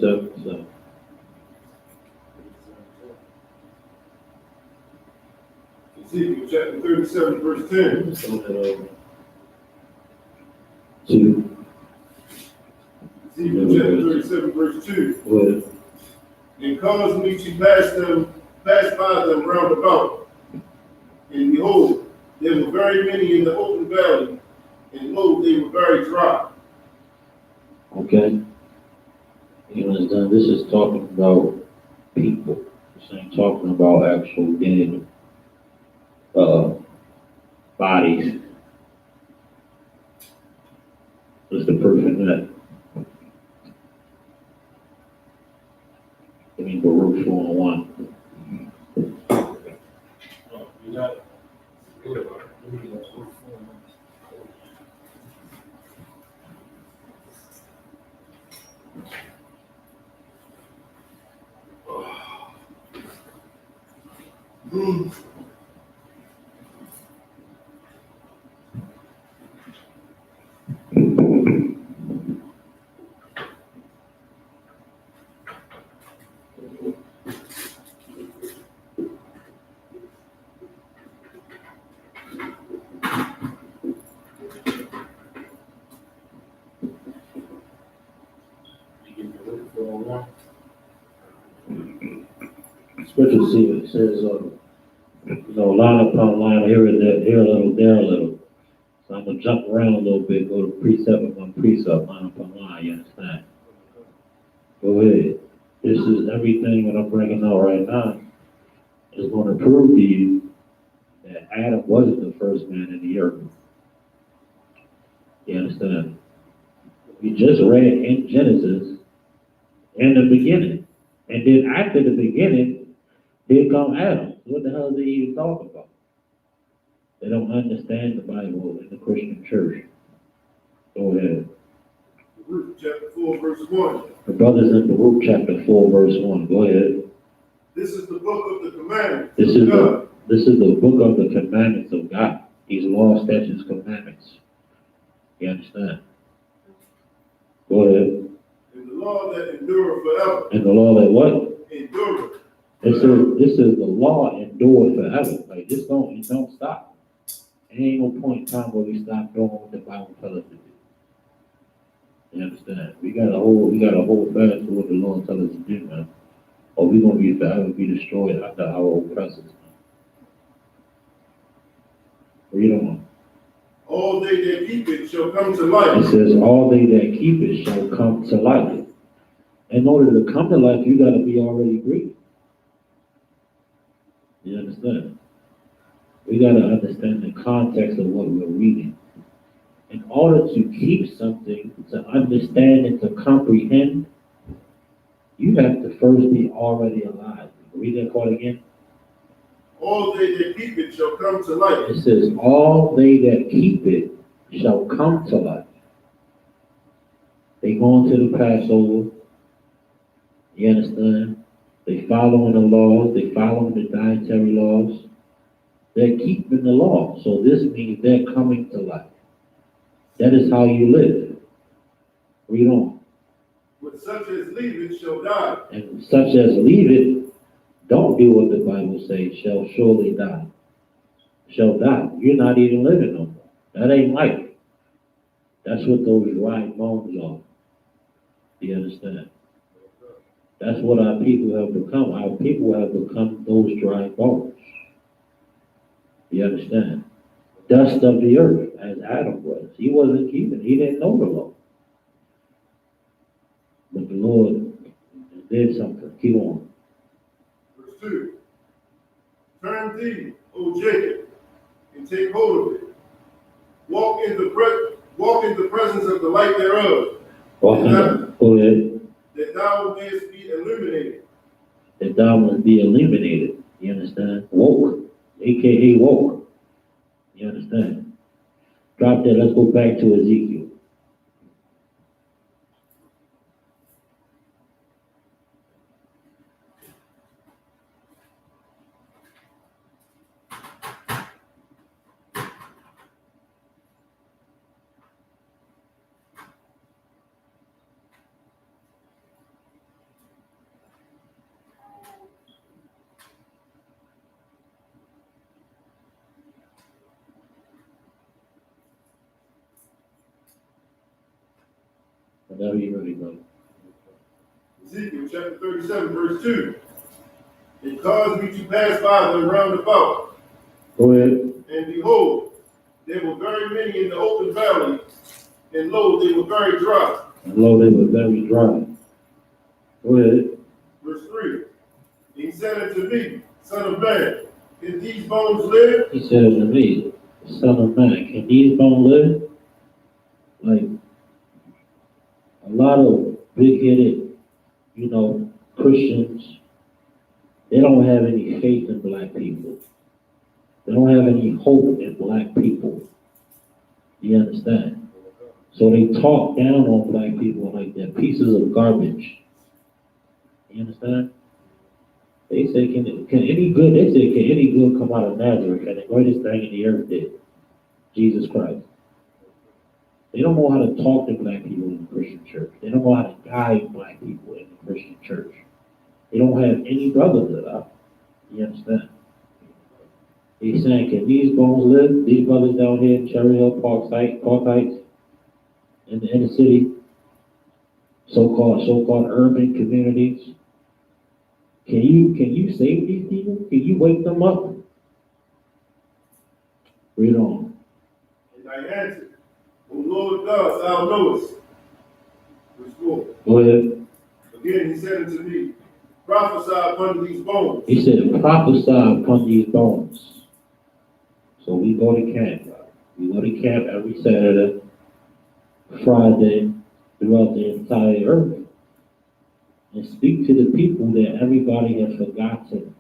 So. Ezekiel chapter 37, verse 10. Two. Ezekiel chapter 37, verse 2. What? And caused me to pass by them round about. And behold, there were very many in the open valley, and lo, they were very dry. Okay. You understand? This is talking about people. This ain't talking about actual dead bodies. What's the proof in that? I mean, Baruch 4:1. You got it. Scripture see it says, line upon line, here and there, here a little, there a little. So I'm gonna jump around a little bit, go to precept upon precept, line upon line. You understand? Go ahead. This is everything that I'm bringing out right now is going to prove to you that Adam wasn't the first man in the earth. You understand? We just read in Genesis in the beginning. And then after the beginning, here come Adam. What the hell are they even talking about? They don't understand the Bible in the Christian church. Go ahead. Baruch chapter 4, verse 1. The brothers in Baruch chapter 4, verse 1. Go ahead. This is the book of the commandments This of is God. this is the book of the commandments of God. These law, statutes, commandments. You understand? Go ahead. And the law that endureth forever. And the law that what? Endureth. This is the law endured forever. Like it don't stop. There ain't no point in time where we stop doing what the Bible tells us to do. You understand? We gotta hold fast to what the Lord tells us to do, man. Or we're gonna be forever be destroyed under our oppressors, man. Read on. All they that keep it shall come to life. It says, all they that keep it shall come to life. In order to come to life, you gotta be already breathing. You understand? We gotta understand the context of what we're reading. In order to keep something, to understand and to comprehend, you have to first be already alive. Read that part again. All they that keep it shall come to life. It says, all they that keep it shall come to life. They going to the Passover. You understand? They following the laws. They following the dietary laws. They're keeping the law. So this means they're coming to life. That is how you live. Read on. But such as leave it shall die. And such as leave it, don't do what the Bible says, shall surely die. Shall die. You're not even living no more. That ain't life. That's what those dry bones are. Do you understand? That's what our people have become. Our people have become those dry bones. Do you understand? Dust of the earth, as Adam was. He wasn't keeping. He didn't know the law. But the Lord did something. Keep on. Verse 2. Turn thee, O Jacob, and take hold of it. Walk in the presence of the light thereof. Go ahead. That thou mayest be illuminated. That thou must be eliminated. You understand? Woke. AKA woke. You understand? Drop that. Let's go back to Ezekiel. Whenever you're ready, brother. Ezekiel chapter 37, verse 2. It caused me to pass by them round about. Go ahead. And behold, there were very many in the open valley, and lo, they were very dry. And lo, they were very dry. Go ahead. Verse 3. He said unto me, Son of man, can these bones live? He said unto me, Son of man, can these bones live? Like, a lot of big-headed, Christians, they don't have any faith in black people. They don't have any hope in black people. You understand? So they talk down on black people like they're pieces of garbage. You understand? They say, can any good come out of Nazareth? And the greatest thing in the earth did, Jesus Christ. They don't know how to talk to black people in the Christian church. They don't know how to guide black people in the Christian church. They don't have any brothers at all. You understand? He's saying, can these bones live? These brothers down here in Cherry Hill, Park Heights, in the inner city, so-called urban communities. Can you save these people? Can you wake them up? Read on. And I answered, O Lord God, thou knowest. Verse 4. Go ahead. Again he said unto me, prophesy upon these bones. He said, prophesy upon these bones. So we go to camp. We go to camp every Saturday, Friday, throughout the entire earth. And speak to the people that everybody has forgotten.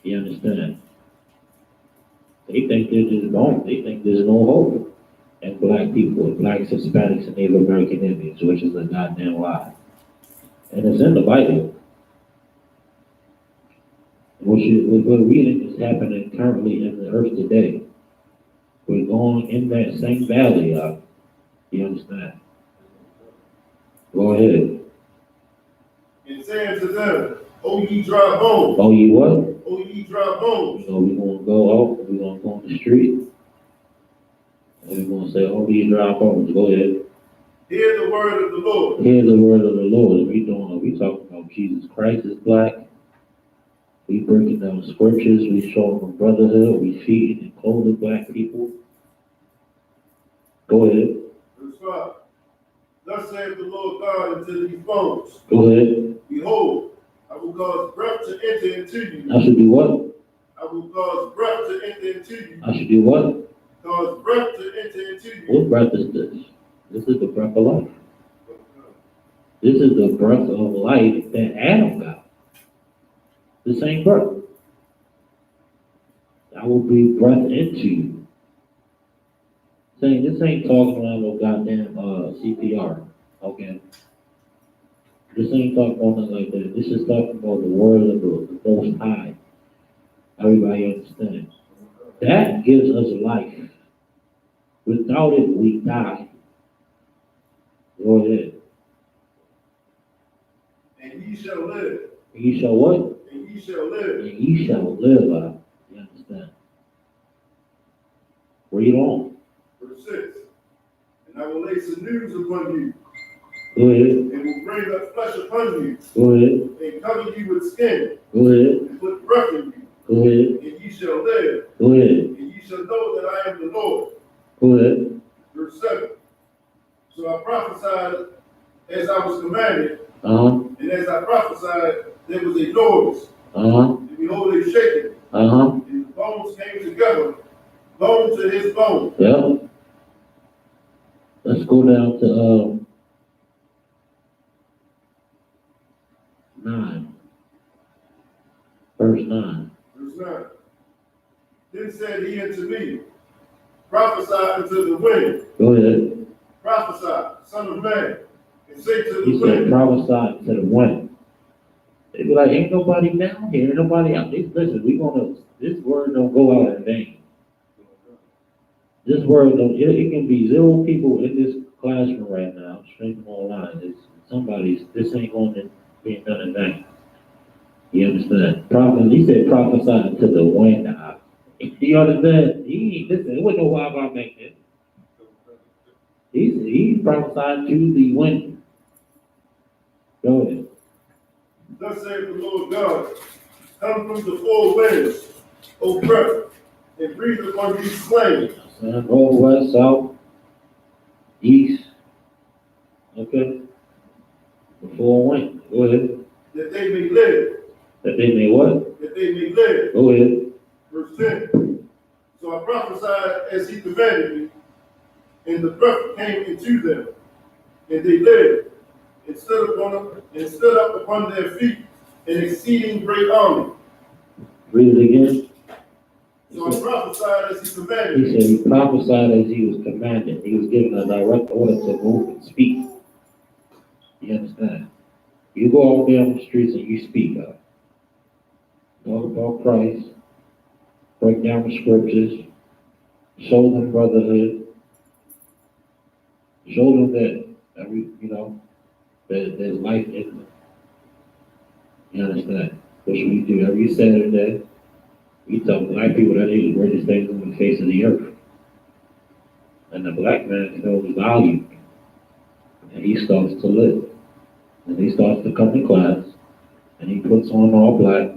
You understand? They think they're just bones. They think there's no hope. And black people, blacks, Hispanics, and Native American Indians, which is a goddamn lie. And it's in the Bible. What we're reading is happening currently in the earth today. We're going in that same valley, you understand? Go ahead. And saying to them, O ye dry bones. Oh, ye what? O ye dry bones. So we're going to go out, we're going to go on the street, and we're going to say, oh, ye dry bones. Go ahead. Hear the word of the Lord. Hear the word of the Lord. We talking about Jesus Christ is black. We breaking down scriptures. We showing them brotherhood. We feeding and clothing black people. Go ahead. Verse 5. Thus saith the Lord God unto these bones. Go ahead. Behold, I will cause breath to enter into you. I should do what? I will cause breath to enter into you. I should do what? Cause breath to enter into you. What breath is this? This is the breath of life. This is the breath of life that Adam got. The same breath. I will breathe breath into you. Saying this ain't talking about no goddamn CPR. Okay. This ain't talking about nothing like that. This is talking about the word of the Most High. Everybody understands. That gives us life. Without it, we die. Go ahead. And ye shall live. And ye shall what? And ye shall live. And ye shall live. You understand? Read on. Verse 6. And I will lay sinews upon you. Go ahead. And will bring up flesh upon you. Go ahead. And cover you with skin. Go ahead. And put breath in you. Go ahead. And ye shall live. Go ahead. And ye shall know that I am the Lord. Go ahead. Verse 7. So I prophesied as I was commanded. And as I prophesied, there was a noise. And behold, a shaking. And the bones came together, bone to his bone. Yep. Let's go down to 9. Verse 9. Verse 9. Then said he unto me, prophesy unto the wind. Go ahead. Prophesy, son of man, and say to He the said, wind. prophesy to the wind. They be like, ain't nobody down here, ain't nobody out there. Listen, this word don't go out in vain. This word don't, it can be 0 people in this classroom right now, streaming online. This ain't going to be done in vain. You understand? He said prophesy to the wind. You understand? Listen, it wasn't no wild about back then. He prophesied to the wind. Go ahead. Thus saith the Lord God, come from the 4 winds, O breath, and breathe upon these slain. North, west, south, east. Okay. The 4 winds. Go ahead. That they may live. That they may what? That they may live. Go ahead. Verse 10. So I prophesied as he commanded me, and the breath came into them, and they lived, and stood up upon their feet, an exceeding great army. Read it again. So I prophesied as he commanded me. He said he prophesied as he was commanded. He was given a direct order to move and speak. You understand? You go out there on the streets and you speak up. Talk about Christ. Break down the scriptures. Show them brotherhood. Show them that there's life in them. You understand? Which we do every Saturday. We tell black people that they're the greatest things on the face of the earth. And the black man feels valued. And he starts to live. And he starts to come to class. And he puts on all black.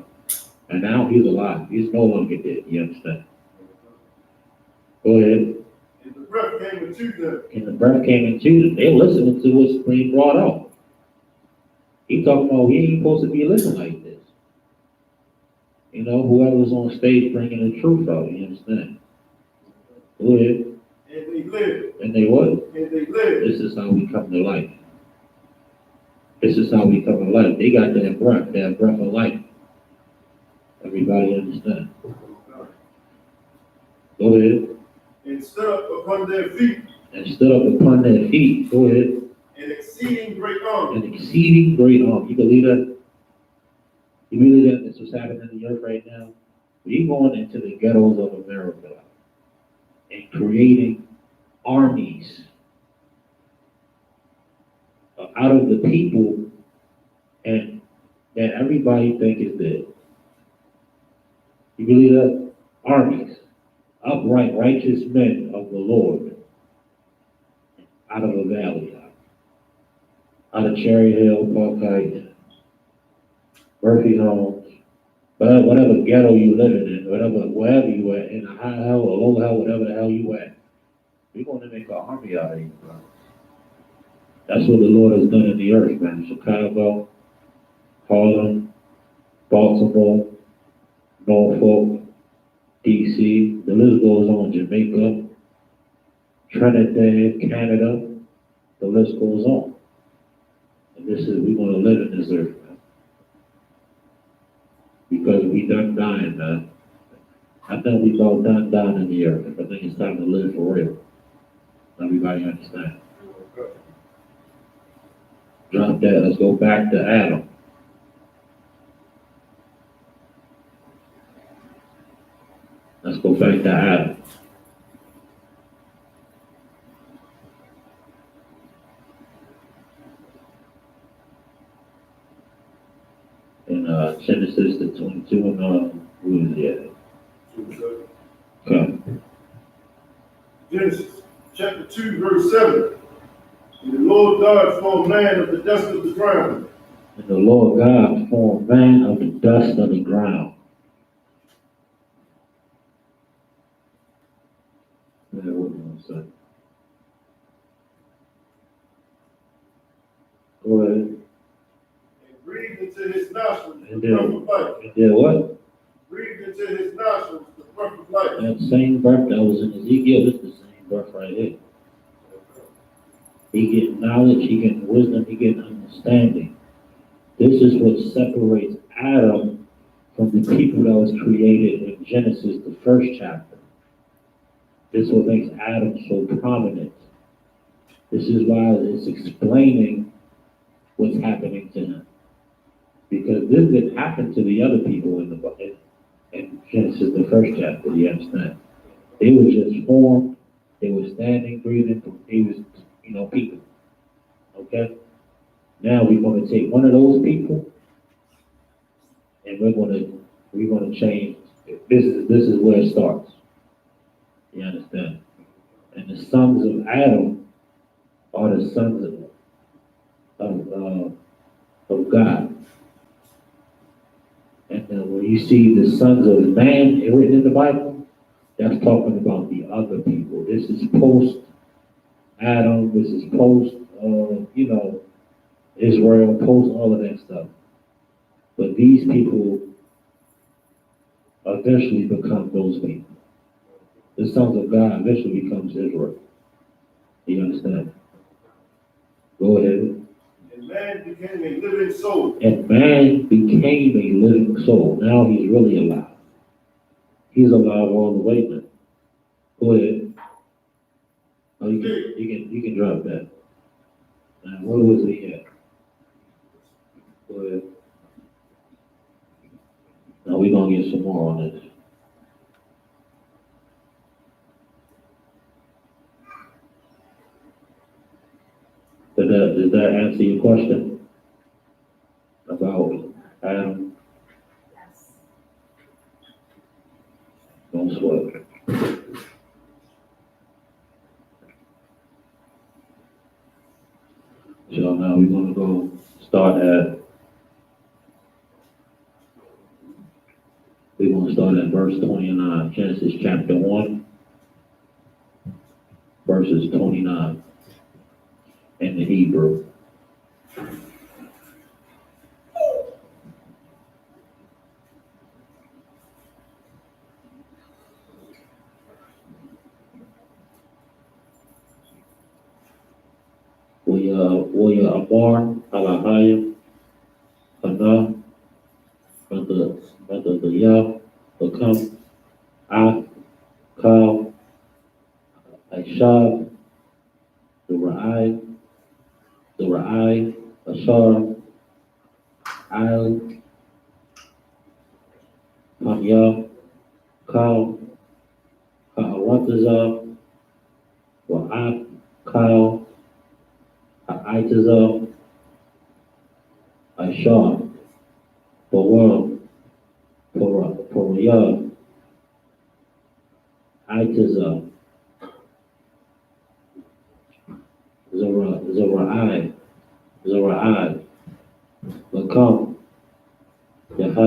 And now he's alive. He's no longer dead. You understand? Go ahead. And the breath came into them. And the breath came into them. They're listening to what's being brought out. He talking about we ain't supposed to be living like this. You know, whoever's on stage bringing the truth out, you understand? Go ahead. And they live. And they what? And they live. This is how we come to life. This is how we come to life. They got that breath of life. Everybody understand? Go ahead. And stood up upon their feet. And stood up upon their feet. Go ahead. An exceeding great army. An exceeding great army. You believe that? You believe that this was happening in the earth right now? We're going into the ghettos of America and creating armies out of the people and that everybody think is dead. You believe that? Armies. Upright, righteous men of the Lord out of a valley. Out of Cherry Hill, Park Heights, Murphy Homes, whatever ghetto you living in, wherever you at, in a high hell or low hell, whatever the hell you at, we're going to make an army out of you, bro. That's what the Lord has done in the earth, man. Chicago, Harlem, Baltimore, Norfolk, D.C., the list goes on, Jamaica, Trinidad, Canada, the list goes on. And we're going to live in this earth, man. Because we done dying, man. I think we all done dying in the earth. I think it's time to live for real. Everybody understand? Drop that. Let's go back to Adam. Let's go back to Adam. In Genesis the 22 and who is it? Okay. Genesis chapter 2, verse 7. And the Lord God formed man of the dust of the ground. And the Lord God formed man of the dust of the ground. Yeah, what do you want to say? Go ahead. And breathed into his nostrils the And breath of life. And did what? Breathed into his nostrils the breath of life. That same breath that was in Ezekiel, this is the same breath right here. He get knowledge, he get wisdom, he get understanding. This is what separates Adam from the people that was created in Genesis, the first chapter. This is what makes Adam so prominent. This is why it's explaining what's happening to him. Because this didn't happen to the other people in Genesis, the first chapter, you understand? They were just formed, they were standing, breathing, they was, people. Okay? Now we're going to take one of those people and we're going to change. This is where it starts. You understand? And the sons of Adam are the sons of God. And when you see the sons of man written in the Bible, that's talking about the other people. This is post Adam. This is post, Israel, post all of that stuff. But these people eventually become those people. The sons of God eventually becomes Israel. You understand? Go ahead. And man became a living soul. And man became a living soul. Now he's really alive. He's alive all the way now. Go ahead. Oh, you can drop that. Now, what was he at? Go ahead. Now we're gonna get some more on this. Did that answer your question about Adam? Yes. Don't sweat. So now we're gonna go start at. We're gonna start at verse 29, Genesis chapter 1, verses 29 in the Hebrew. We Amar Alahayim Hana the Yah become Ak Kal Aishab the Ra'ai Ashar Al Hamya Kal Ha'aratazah Wa'ak Kal Ha'aitazah Ashar Bawam Poraya Aitazah Zara'ai Lakam Yaha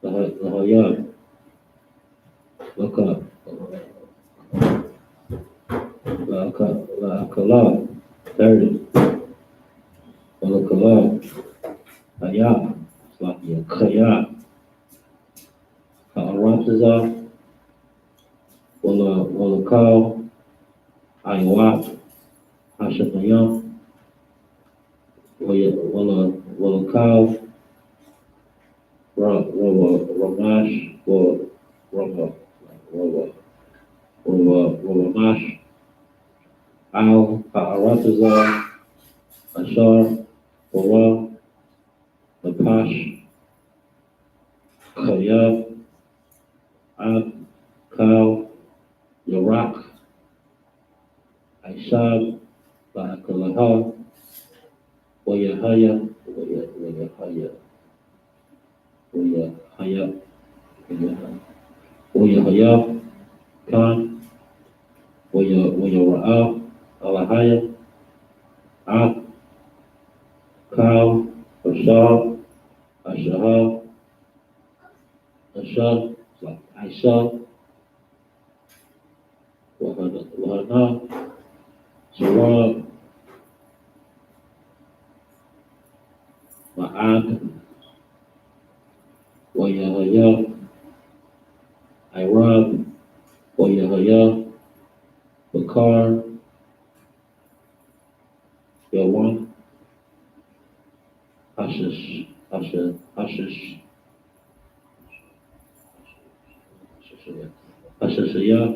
Lahaya Laka La'akala 30 Lakala Haya Slakia Kaya Ha'aratazah Walakal Ayawat Hashamayam Walakal Ramash Rawamash, Al, Ha'aratazar, Ashar, Wara, Napash, Kayab, Ab, Kal, Yarak, Aishab, Ba'akalaha, Wayahaya, Wayahaya, Wayahaya, Wayahaya, Khan, Wayara'a, Alahaya, Ab, Kal, Ashar, Ashahar, Ashar, Aisha, Wahana, Sarab, Ma'ad, Wayahaya, Irab, Wayahaya, Bakar, Yawan, Hashish, Hashish, Hashishayah,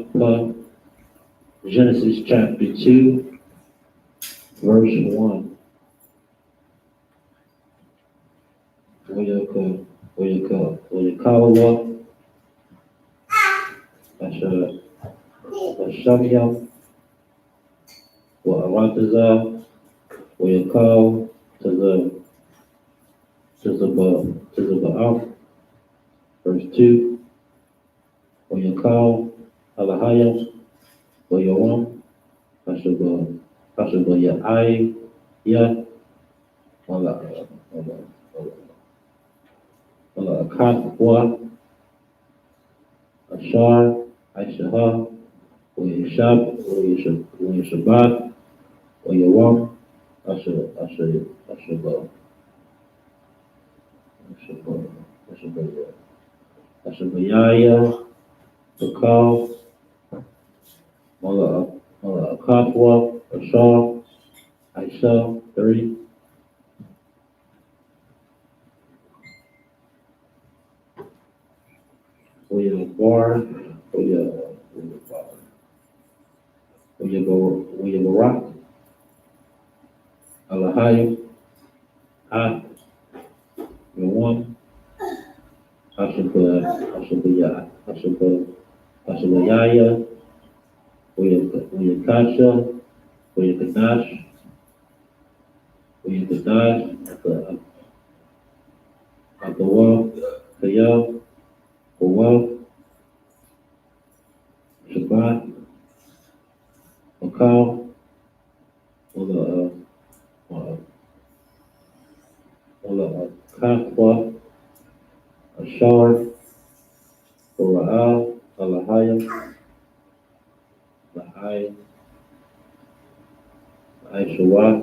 Genesis chapter 2, verse 1. Wayakawa, Hashamya, Wa'arataza, Wayakaw, Tizaba'af, verse 2. Wayakaw, Alahaya, Wayawam, Hashabaya, Ya, Akatwa, Ashar, Aishaha, Wayashab, Wayashabat, Wayawam, Ashabayaya, Bakal, Akatwa, Ashar, Aisha, 3. Wayabar, Wayabarak, Alahaya, At, Yawan, Ashabayaya, Wayakasha, Wayakadash, Akawa, Kaya, Kawa, Shabbat, Makal, Kakwa, Ashar, Bara'al, Alahaya, Lahai, Aishawat,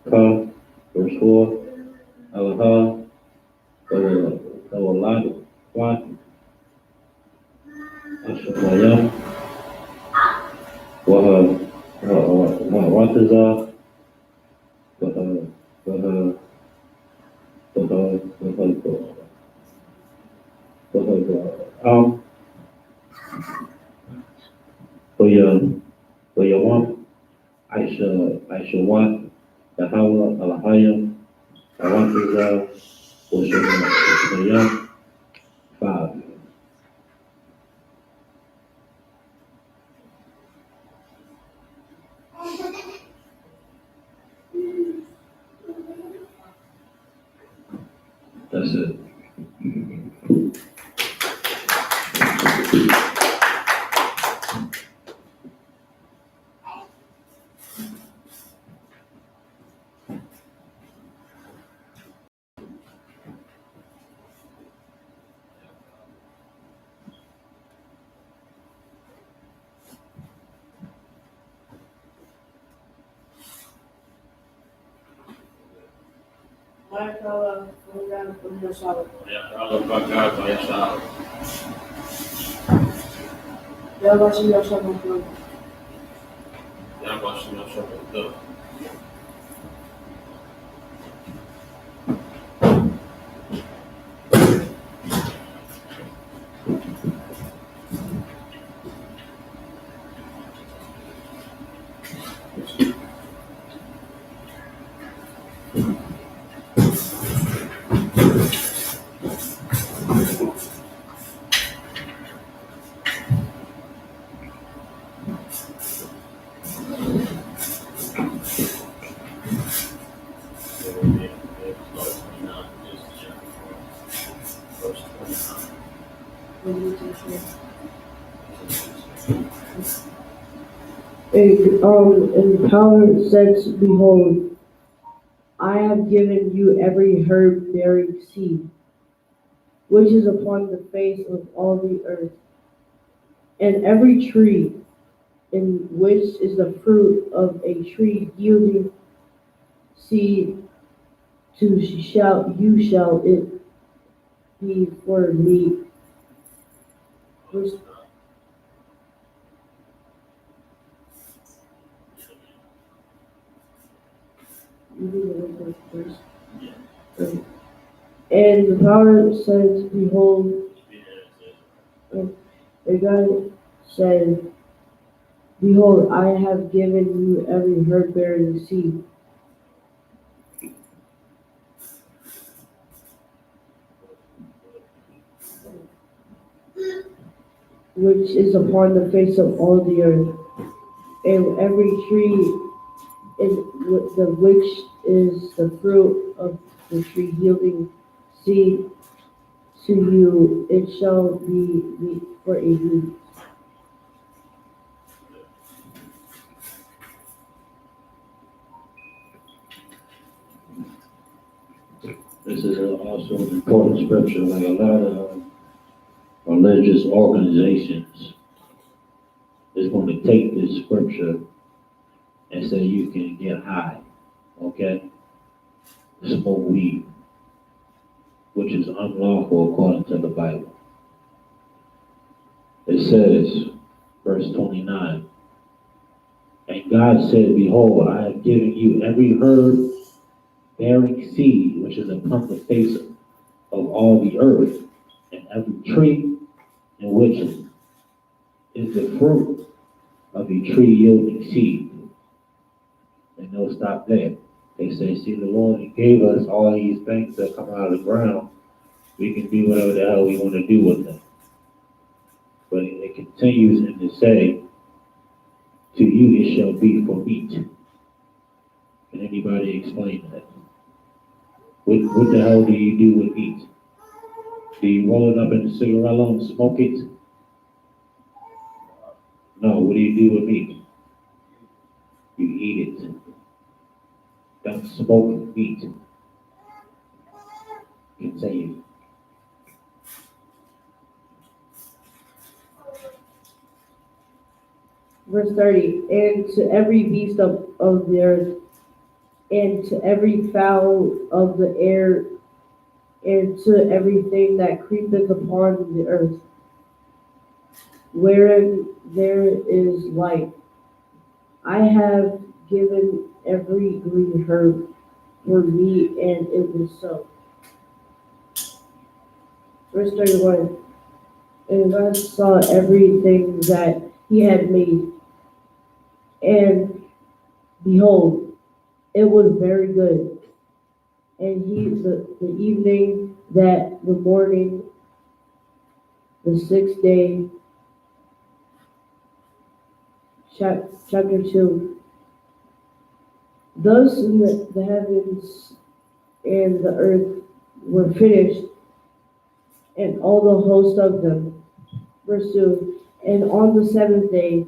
Ka, verse 4, Alaha, Awalad, Wat, Ashamayam, Wataza, Wayawam, Aishawat, Yahawa, Alahaya, Awataza, Washamayam, 5. That's it. Marka Uganda from Sabbath. Yavaşım yaşamak yok. And power says, behold, I have given you every herb bearing seed, which is upon the face of all the earth, and every tree in which is the fruit of a tree yielding seed, you shall it be for meat. Verse, and the power says, behold, and God said, behold, I have given you every herb bearing seed, which is upon the face of all the earth, and every tree in which is the fruit of the tree yielding seed, to you it shall be meat for a meat. This is also an important scripture, like a lot of religious organizations is going to take this scripture and say you can get high, okay? Smoke weed, which is unlawful according to the Bible. It says, verse 29, and God said, behold, I have given you every herb bearing seed, which is upon the face of all the earth, and every tree in which is the fruit of a tree yielding seed. And they'll stop there. They say, see, the Lord gave us all these things that come out of the ground. We can do whatever the hell we want to do with them. But it continues in to say, to you it shall be for meat. Can anybody explain that? What the hell do you do with meat? Do you roll it up in a cigarello and smoke it? No, what do you do with meat? You eat it. Don't smoke meat. Continue. Verse 30, and to every beast of the earth, and to every fowl of the air, and to everything that creepeth upon the earth, wherein there is life, I have given every green herb for meat, and it was so. Verse 31, and God saw everything that he had made, and behold, it was very good. And the evening, that the morning, the sixth day. Chapter 2. Thus the heavens and the earth were finished, and all the host of them. Verse 2. And on the seventh day,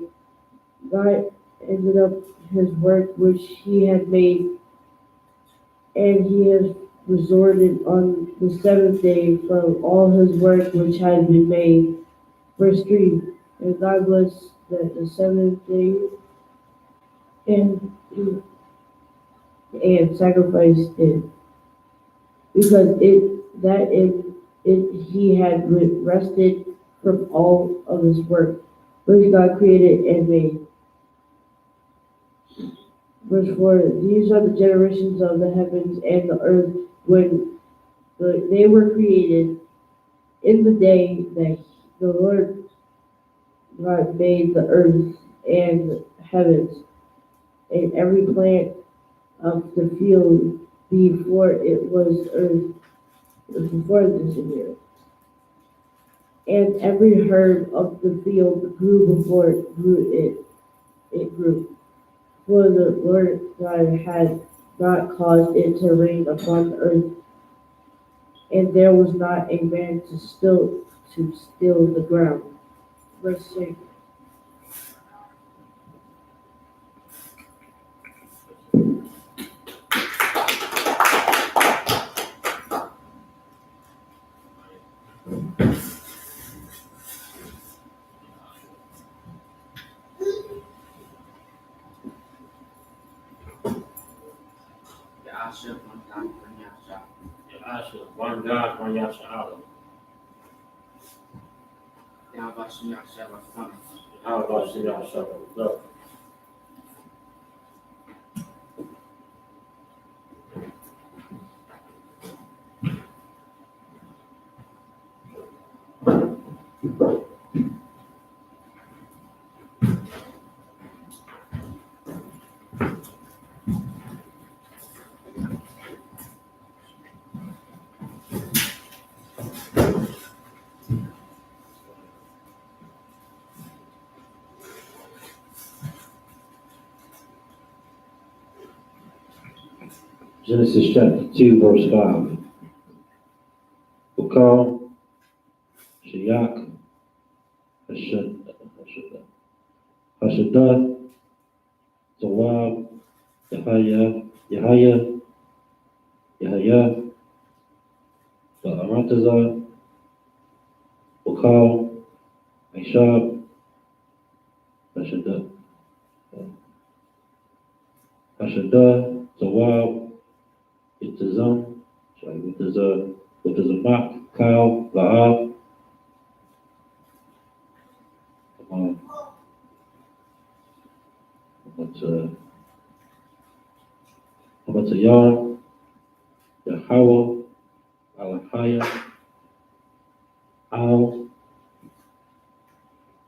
God ended up his work which he had made, and he has resorted on the seventh day from all his work which had been made. Verse 3. And God blessed the seventh day and sacrificed it, because he had rested from all of his work which God created and made. Verse 4, these are the generations of the heavens and the earth when they were created, in the day that the Lord God made the earth and the heavens, and every plant of the field before it was earth, before this year. And every herb of the field grew before it grew. For the Lord God had not caused it to rain upon the earth, and there was not a man to still the ground. Verse 6. Yasha, one God, one Yasha Allah. How about Yasha Allah? Genesis chapter 2, verse 5. Ukal, Shayak, Hashadah, Zawab, Yahaya, Amatazar, Ukal, Ishab, Hashadah, Zawab, Itazam, with the Zamak, Kyle, Lahab, Amatayar, Yahweh, Alahaya, Al,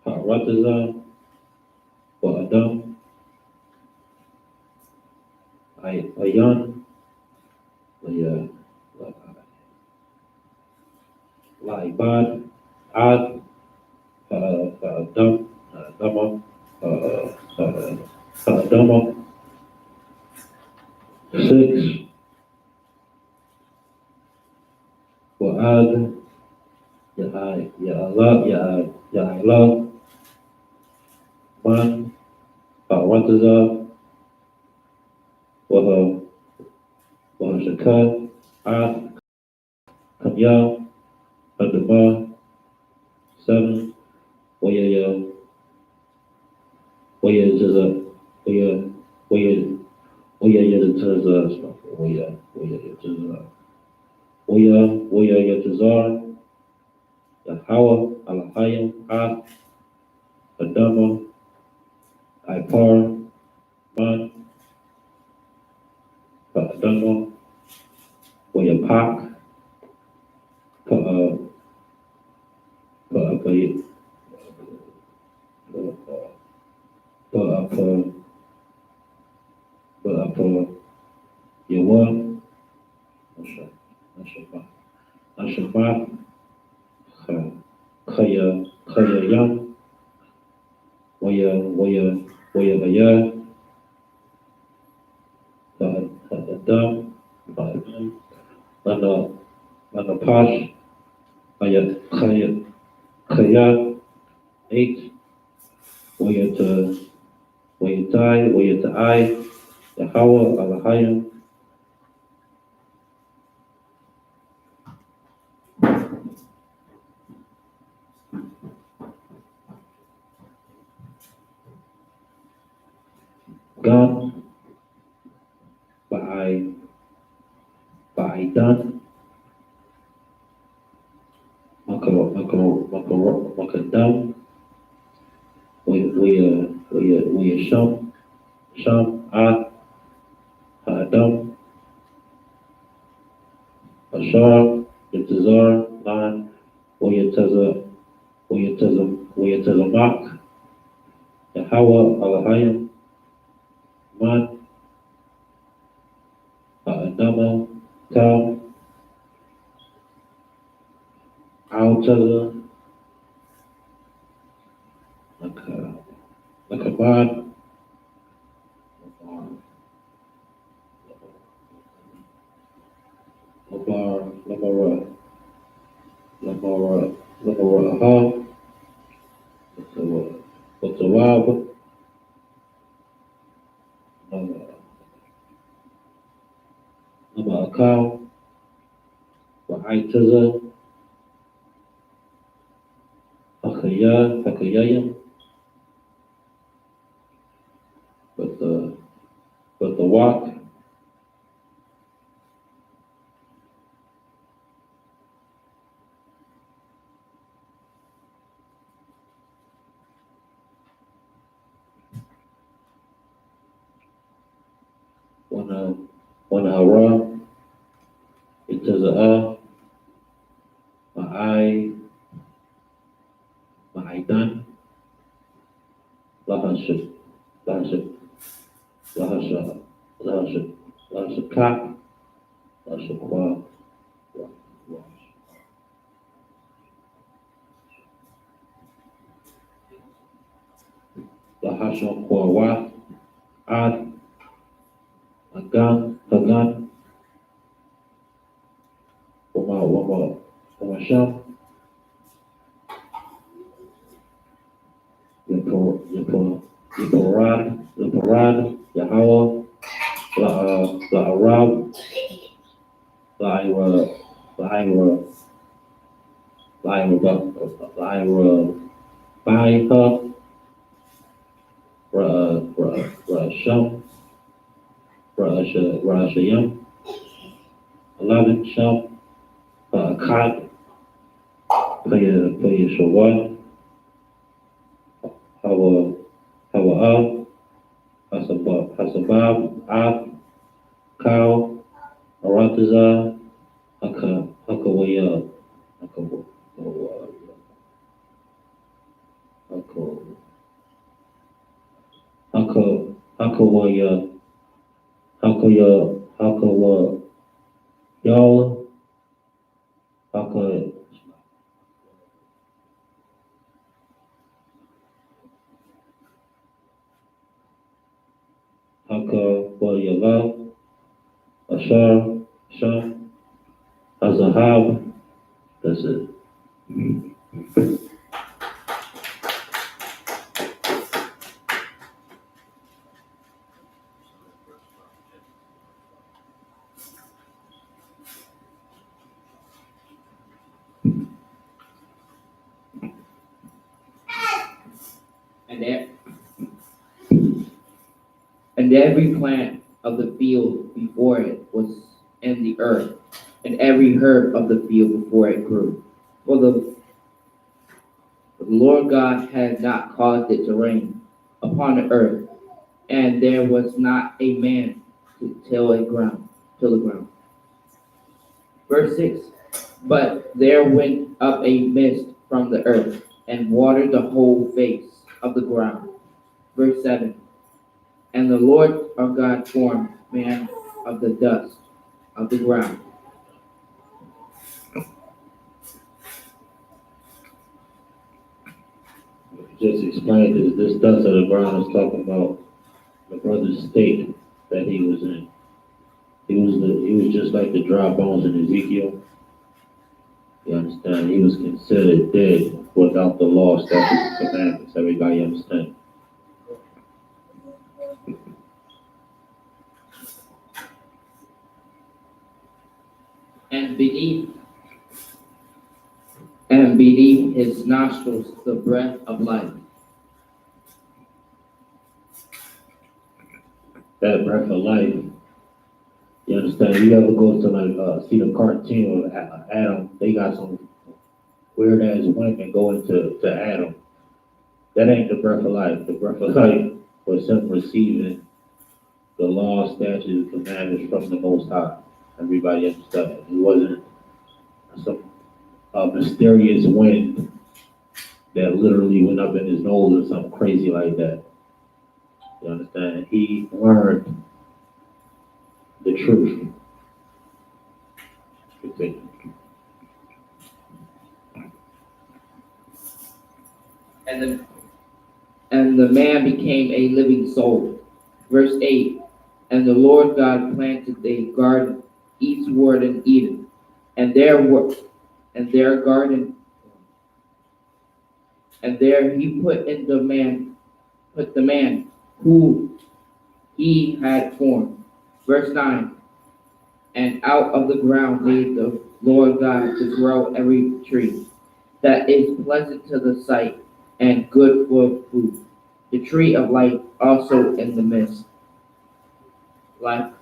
Ha'ratazar, Adam, Ayan, Laibad, Ad, Adam, Adama, 6, Wa'ad, Ya'ala, Man, Ha'ratazar, Wahashakar, Ad, Kanya, Adama, 7, Waya Jaza, Waya Yatazar, Yahweh, Alahayim, Ad, Adama, Ipar, Man, Adama, Waya Pak, Yawa, Ashabat, Kaya Yam, Waya Haya, Adam, Anapash, Kaya, 8, Waya Tai, Yahweh, Alahayim, Gam, Ba'idan, Makadam, Waya Sham, Ad, Adam, Ashar, Yatazar, 9, Wayatazamak, Yahweh, Alahayim, Man, Nama, Tam, Altaza, Nakabad, Lamara, Watawab, Nama Akal, Wa'aitaza, Hakayayam, but the walk, one hara, itaza'a, ma'aidan, lahashak, lahashak, lahashak, lahashak, lahashak, lahashak, lahashak, wa, ad, agan, hagan, Wamasham, Yaparad, Yahweh, La'arab, La'ira, Ba'iha, Ra'asham, Ra'ashayam, 11 Sham, Akkad, Paya Shawwal, Hawa'al, Hasabab, Ab, Kal, Arataza, Hakawaya, Hakawaya, Hakawa, Y'all, Haka, Wayala, Ashar, Sham, Azahab, that's it. And every plant of the field before it was in the earth, and every herb of the field before it grew. For the Lord God had not caused it to rain upon the earth, and there was not a man to till the ground. Verse 6. But there went up a mist from the earth, and watered the whole face of the ground. Verse 7. And the Lord our God formed man of the dust of the ground. Just explained this dust of the ground is talking about the brother's state that he was in. He was just like the dry bones in Ezekiel. You understand? He was considered dead without the law, statutes, and commandments. Everybody understand? And beneath his nostrils the breath of life. That breath of life. You understand? You ever go to like see the cartoon of Adam? They got some weird ass women going to Adam. That ain't the breath of life. The breath of life was him receiving the law, statutes, commandments from the Most High. Everybody understand? It wasn't some mysterious wind that literally went up in his nose or something crazy like that. You understand? He learned the truth. and the man became a living soul. Verse 8, and the Lord God planted a garden eastward in Eden, and there he put the man who he had formed. Verse 9, and out of the ground made the Lord God to grow every tree that is pleasant to the sight and good for food. The tree of life also in the midst life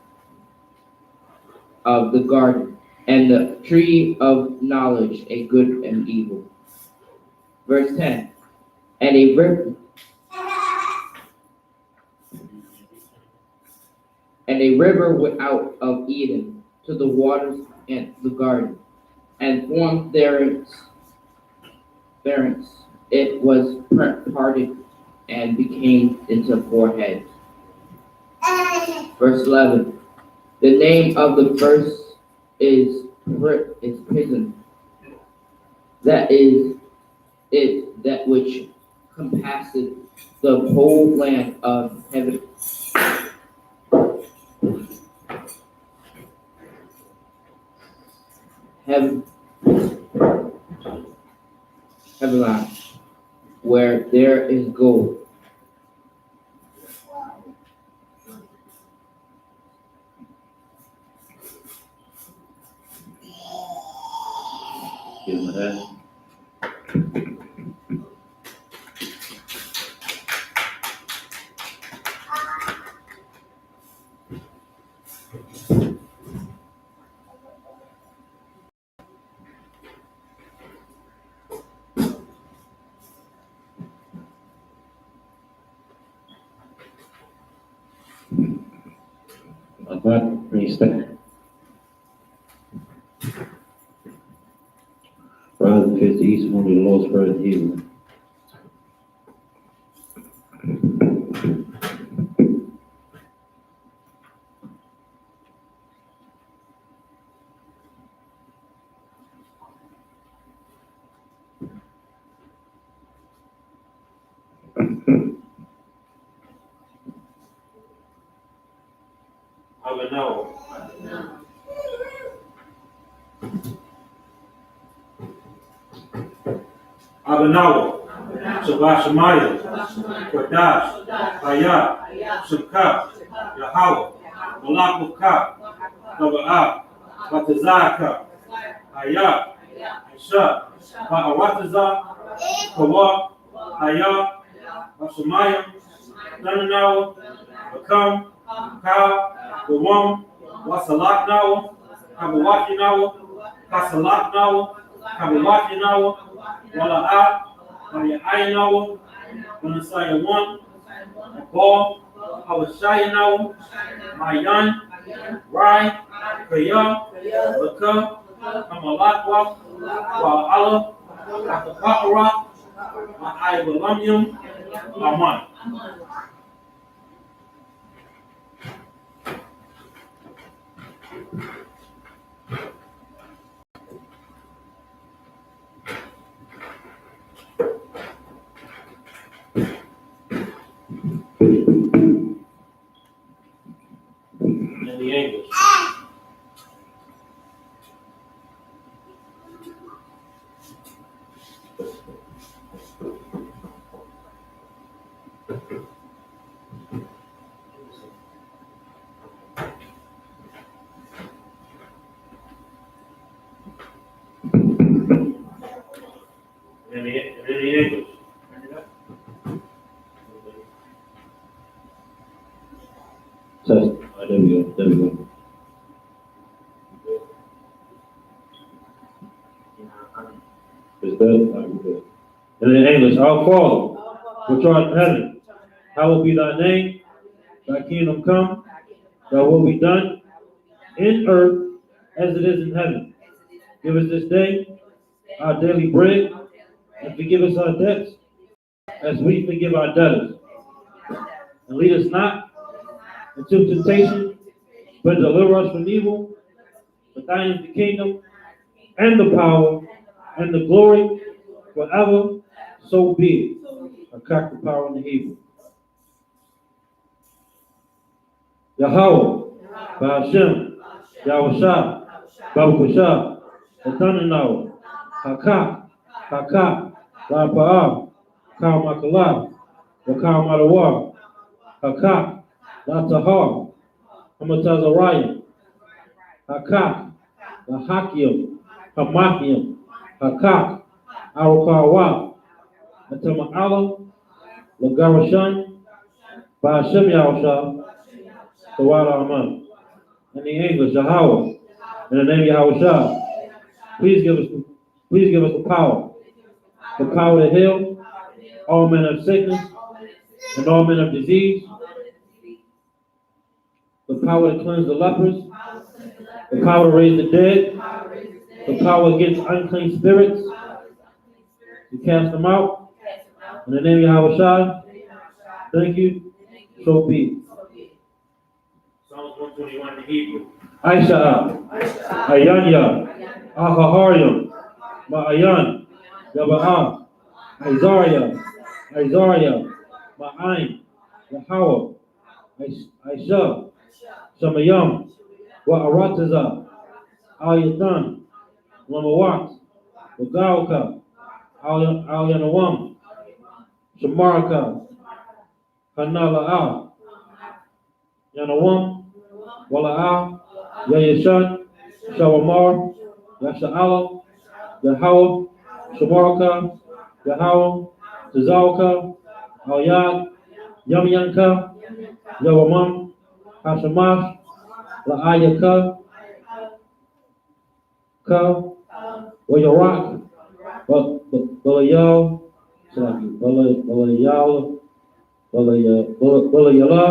of the garden, and the tree of knowledge, a good and evil. Verse 10, and a river went out of Eden to the waters in the garden, and formed thence. It was parted and became into four heads. Verse 11, the name of the first is prison. That is it, that which compasseth the whole land of heaven. Heaven, where there is gold. Give him a hand. God, please stand. Rise and face the east, one of the Lord's prayer and healing. Abanawa, Shabashamaya, Kodash, Hayah, Shukah, Yahweh, Malakukah, Naba'ah, Batazaka, Hayah, Aisha, Ba'awataza, Kawa, Hayah, Bashamaya, Nananawa, Bakam, Ka, Gawam, Wasalak Nawa, Kabawaki Nawa, Kasalak Nawa, Kabawaki Nawa, Wala'ah, Ayah Nawa, Manasaya 1, Ball, Hawashaya Nawa, Mayan, Rai, Kaya, Baka, Kamalakwa, Wa'ala, Kakakara, Ma'ayawalamium, Aman. And the angels. And the angels. Test. There we go. There we go. Is that? All right, good. And in English, our Father, which art in heaven, hallowed be thy name. Thy kingdom come. Thy will be done in earth as it is in heaven. Give us this day our daily bread, and forgive us our debts as we forgive our debtors. And lead us not into temptation, but deliver us from evil. For thine is the kingdom, and the power, and the glory, forever. So be it. Hakak, the power in the Hebrew. Yahweh, Ba'ashem, Yahushua, Baruchashah, Adonai, Hakak, Hakak, Ra'pa'ah, Kal Makalah, Wakal Malawah, Hakak, Latahar, Hamatazariah, Hakak, Lahakim, Hamathim, Hakak, Arukawa, Atama'ala, Lagarashan, Ba'ashem Yahushua, Tawala Aman. In the English, Yahweh, in the name of Yahushua, please give us the power to heal all men of sickness and all men of disease, the power to cleanse the lepers, the power to raise the dead, the power against unclean spirits, to cast them out. In the name of Yahushua, thank you, so be it. Psalms 121 in Hebrew. Aisha, Ayanya, Ahaharyam, Ma'ayan, Yaba'ah, Isaiah, Ma'ain, Yahweh, Aisha, Shamayam, Wa'arataza, Al-Yatan, Lamawat, Wagauka, Al-Yanawam, Shamaraka, Hanala'a, Yanawam, Wala'ah, Yayashan, Shawamar, Yasha'ala, Yahweh, Shamaraka, Yahweh, Tazalka, Al-Yad, Yamyanka, Yawamam, Hashamash, La'ayaka, Ka, Wayarak, Balayal, Balayala,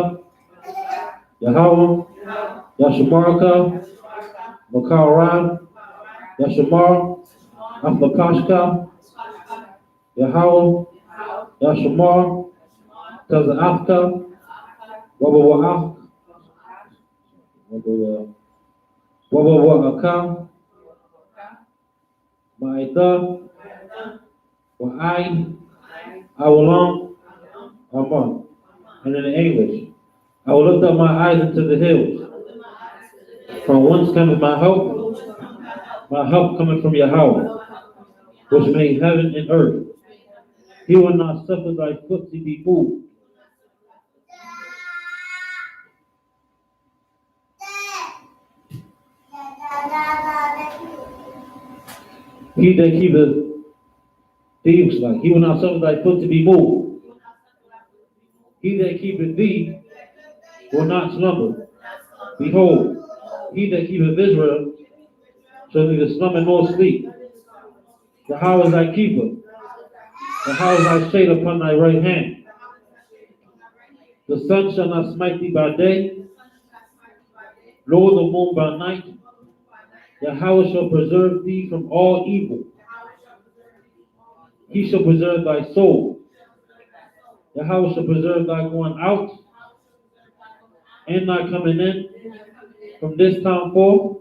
Yahweh, Yashamaraka, Makaran, Yashamar, Aflakashka, Yahweh, Yashamar, Tazafka, Wabawa'ak, Wabawa'aka, Ma'ita, Wa'ai, Awalam, Aman. And in English, I will lift up my eyes into the hills. From whence cometh my help? My help cometh from Yahweh, which made heaven and earth. He will not suffer thy foot to be moved. He that keepeth thee, he will not suffer thy foot to be moved. He that keepeth thee will not slumber. Behold, he that keepeth Israel shall neither slumber nor sleep. The how is thy keeper? The how is thy shade upon thy right hand? The sun shall not smite thee by day, nor the moon by night. Yahweh shall preserve thee from all evil. He shall preserve thy soul. Yahweh shall preserve thy going out and thy coming in from this time forth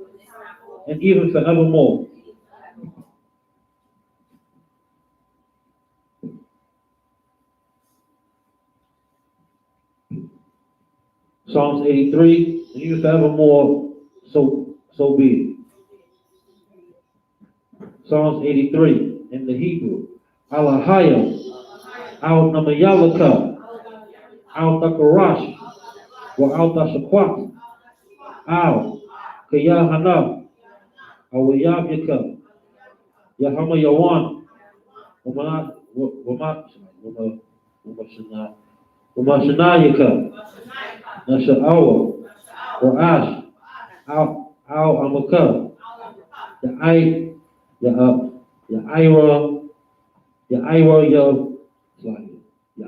and even forevermore. Psalms 83, and even forevermore, so be it. Psalms 83 in the Hebrew. Alahaya, Al Namayalaka, Al Takarash, wa Al Tashakwat, Al Kayahana, Al Yavyaka, Yahama Yawan, Wamashanayaka, Nasha'awa, Ra'ash, Al Amaka, the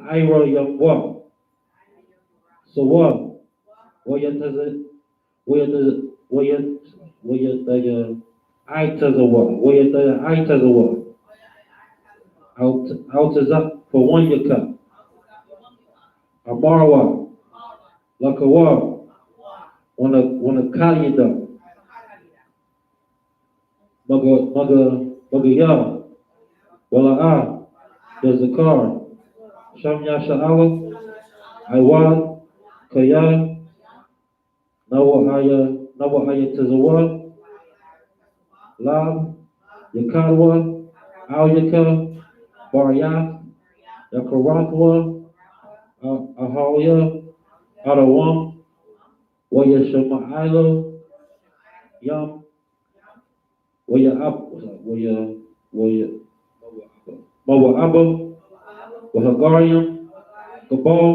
Ira, what? So what? Wayataza, Altaza for 1 yaka. Amarwa, Lakawa, Wana Kalida, Magaya, Wala'a, Yazakar, Shamya Sha'ala, Iwad, Kaya, Nawahaya Tazawad, Lab, Yakarwa, Al Yaka, Barya, Yakarathwa, Ahaya, Arawam, Waya Shama'ila, Yam, Waya Mawa'aba, Wahagariam, Gabal,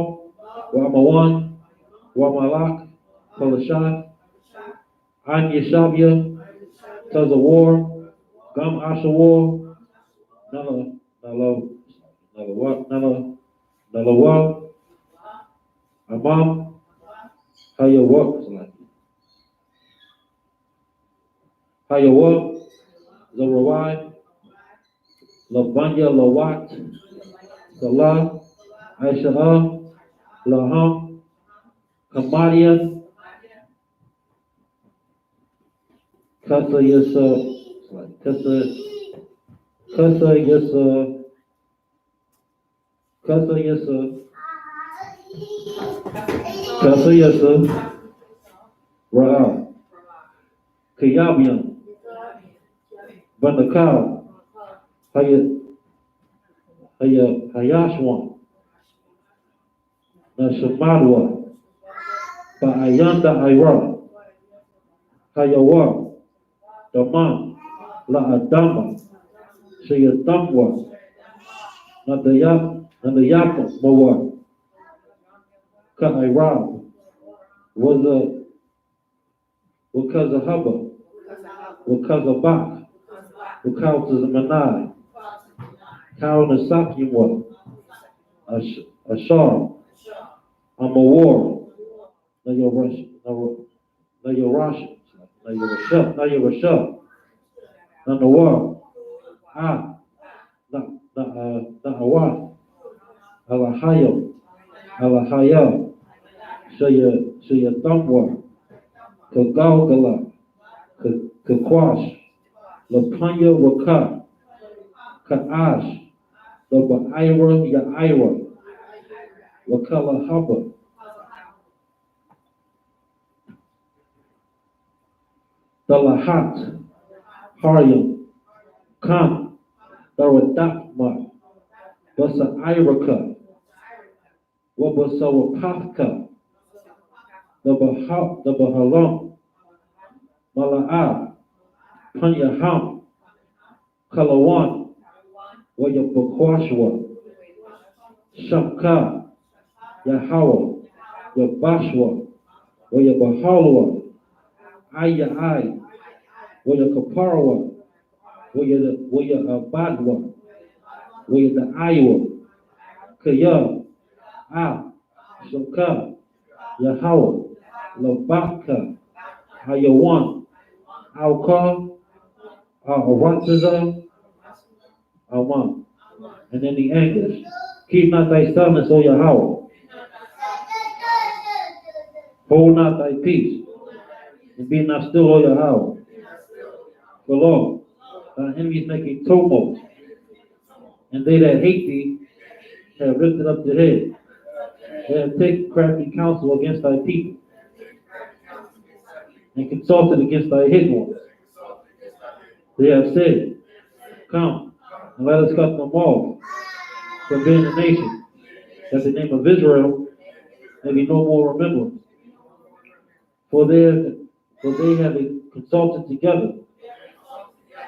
Wamawan, Wamalak, Palashah, An Yeshabia, Tazawar, Gam Ashawar, Nalawa, Amam, Hayawa, Zarawai, Lavanya Lawat, Salah, Aisha, Laham, Kamadian, Kasa Yasa, Kasa Yasa, Kasa Yasa, Kasa Yasa, Ra'al, Kayabian, Bandakal, Hayashwan, Nashamadwa, Ba'ayanda Ira, Hayawa, Daman, La Adama, Shayadamwa, Nadayapa, Mawa, Ka'irab, Wakazahaba, Wakazabak, Wakazazmanai, Kau Nasakimwa, Ashar, Amawar, Nayarasha, Nanawar, Na'awat, Alahayo, Alahaya, Shayatamwa, Kagalgala, Kakwash, Lapanya Waka, Ka'ash, Laba'ira Ya'ira, Wakala Haba, Dalahat, Haryam, Kam, Daradakma, Basa Iraka, Wabasawapaka, the Bahalam, Mala'ah, Panyaham, Kalawan, Wayabakwashwa, Shamka, Yahawa, Yabashwa, Wayabahalwa, Ayai, Wayakaparwa, Wayabadwa, Wayada Iowa, Kaya, Shamka, Yahawa, Labaka, Hayawan, Alka, Arantaza, Alman. And then the English. Keep not thy silence, O Yahweh. Hold not thy peace. And be not still, O Yahweh. For lo, thy enemies make a tumult. And they that hate thee have lifted up their head. They have taken crafty counsel against thy people. And consulted against thy hidden ones. They have said, come, and let us cut them off from being a nation, that the name of Israel may be no more remembered. For they have consulted together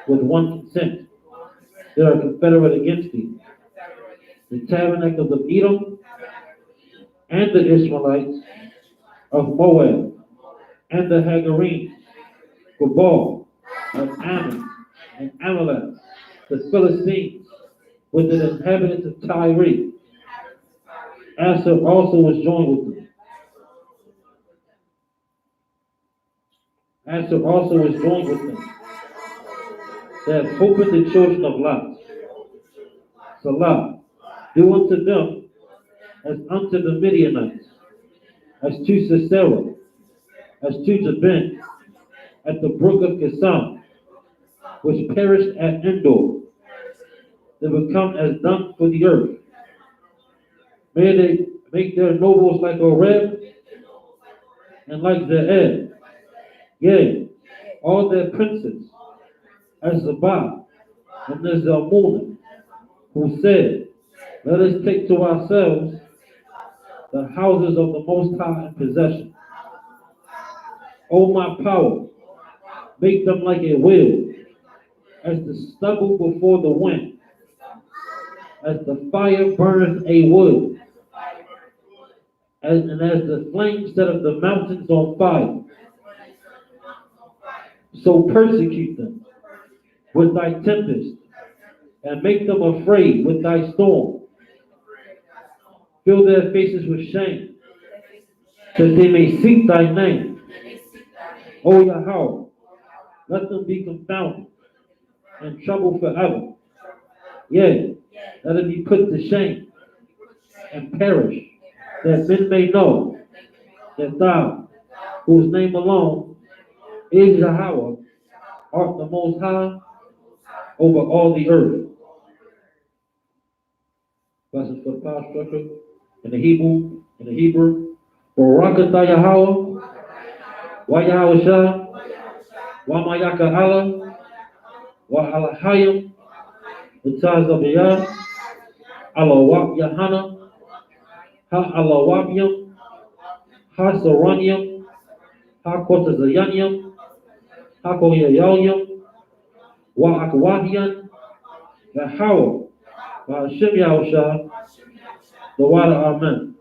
with one consent. They are confederate against thee. The tabernacles of Edom and the Ishmaelites of Moab and the Hagarenes, Gabal and Ammon and Amalek, the Philistines with the inhabitants of Tyre. Asher also was joined with them. Asher also was joined with them. They have opened the children of Lot. Salah, do unto them as unto the Midianites, as to Sisera, as to Jabin, at the brook of Kissam, which perished at Endor. They become as dung for the earth. May they make their nobles like a Reb and like Ze'ed. Yea, all their princes, as Zabah and the Zalmunna, who said, let us take to ourselves the houses of the Most High in possession. O my power, make them like a wheel, as the stubble before the wind, as the fire burns a wood, and as the flame set of the mountains on fire. So persecute them with thy tempest, and make them afraid with thy storm. Fill their faces with shame, that they may seek thy name. O Yahweh, let them be confounded and troubled forever. Yea, let it be put to shame and perish, that men may know that thou, whose name alone is Yahweh, art the Most High over all the earth. Blessings for the power structure in the Hebrew. Barakatah Yahweh, Wa Yahweh Shah, Wa Mayaka Allah, Wa Alahayim, the Taz of Yah, Alawab Yahana, Ha Alawabium, Ha Saranium, Ha Kotazayanium, Ha Koyayalium, Wa Akwahian, Yahweh, Wa Hashem Yahushua, the water, Amen.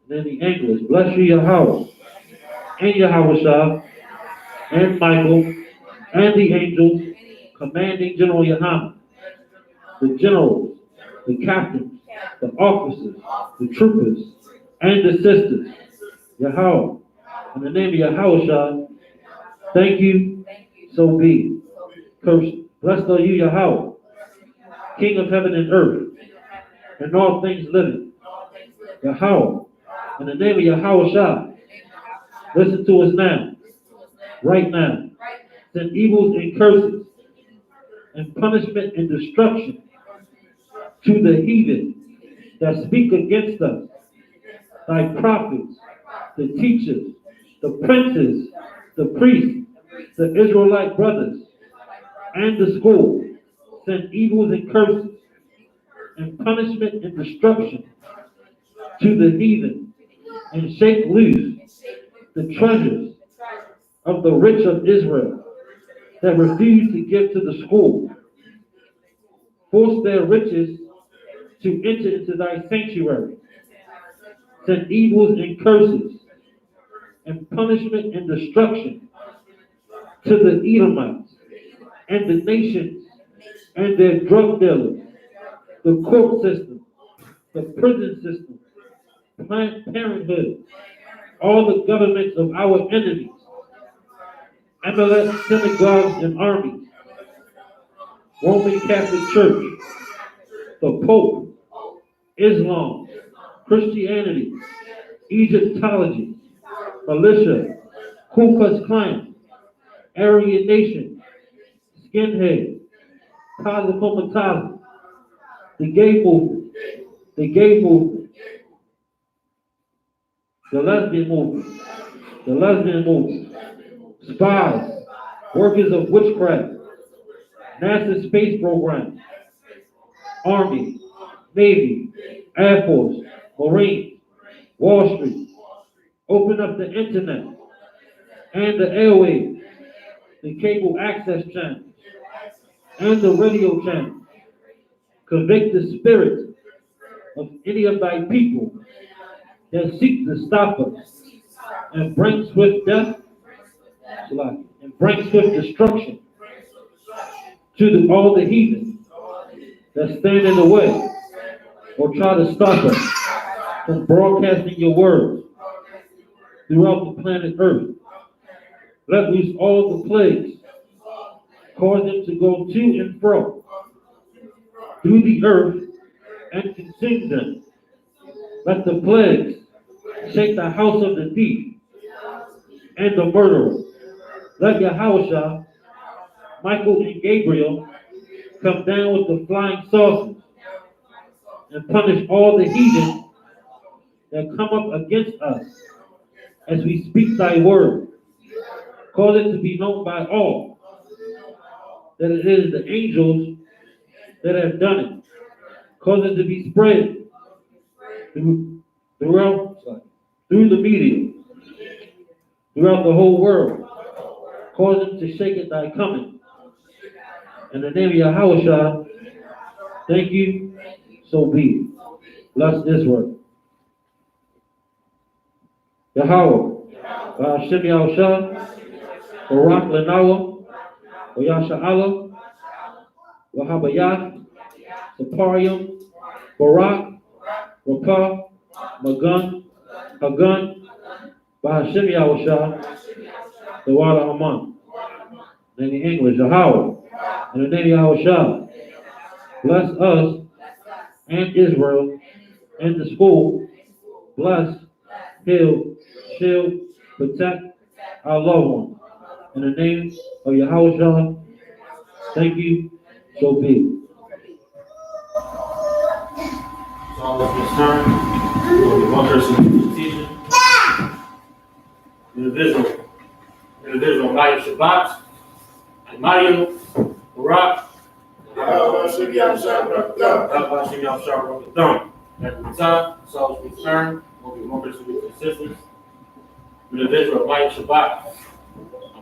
And then the English, bless you Yahweh, and Yahushua, and Michael, and the angels, commanding General Yahana, the generals, the captains, the officers, the troopers, and the sisters, Yahweh, in the name of Yahushua, thank you, so be. Curse, blessed are you, Yahweh, King of heaven and earth, and all things living. Yahweh, in the name of Yahushua, listen to us now, right now. Send evils and curses, and punishment and destruction to the heathen that speak against us, thy prophets, the teachers, the princes, the priests, the Israelite brothers, and the school. Send evils and curses, and punishment and destruction to the heathen, and shake loose the treasures of the rich of Israel that refuse to give to the school. Force their riches to enter into thy sanctuary. Send evils and curses, and punishment and destruction to the Edomites, and the nations, and their drug dealers, the court system, the prison system, Planned Parenthood, all the governments of our enemies, Amalek synagogues and armies, Roman Catholic Church, the Pope, Islam, Christianity, Egyptology, militia, Ku Klux Klan, Aryan Nation, Skinhead, Cosmopolitan, the gay movement, the lesbian movement, spies, workers of witchcraft, NASA space program, Army, Navy, Air Force, Marines, Wall Street. Open up the internet and the airwaves, the cable access channels, and the radio channels. Convict the spirit of any of thy people that seek to stop us and bring swift death and bring swift destruction to all the heathen that stand in the way or try to stop us from broadcasting your words throughout the planet Earth. Let loose all the plagues, cause them to go to and fro through the earth and consume them. Let the plagues shake the house of the thief and the murderer. Let Yahushua, Michael, and Gabriel come down with the flying saucers and punish all the heathen that come up against us as we speak thy word. Cause it to be known by all that it is the angels that have done it. Cause it to be spread throughout through the media, throughout the whole world. Cause them to shake at thy coming. In the name of Yahweh, thank you, so be it. Bless this word. Yahweh, Hashem Yahushua, Barak Lenawa, Yasha'Allah, Wahabayah, Saparium, Barak, Rakah, Magun, Hagun, Bahashem Yahushua, the water Haman. In the English, Yahweh, in the name of Yahushua, bless us and Israel and the school. Bless, heal, shield, protect our loved ones. In the name of Yahushua, thank you, so be it. So let's turn. Only one person teaching. Individual Maya Shabbat, and Maya, Barak, Hashem Yahushua wrote the throne. At the time, so we turn. Only one person with assistance. Individual Maya Shabbat,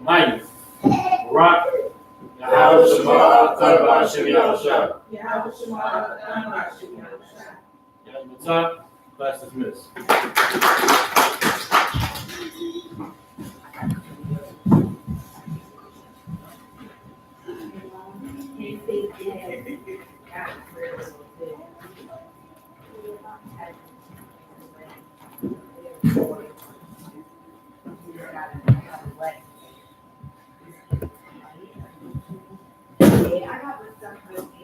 Maya, Barak, Hashem Yahushua. At the time, class dismissed. I got the stuff with you.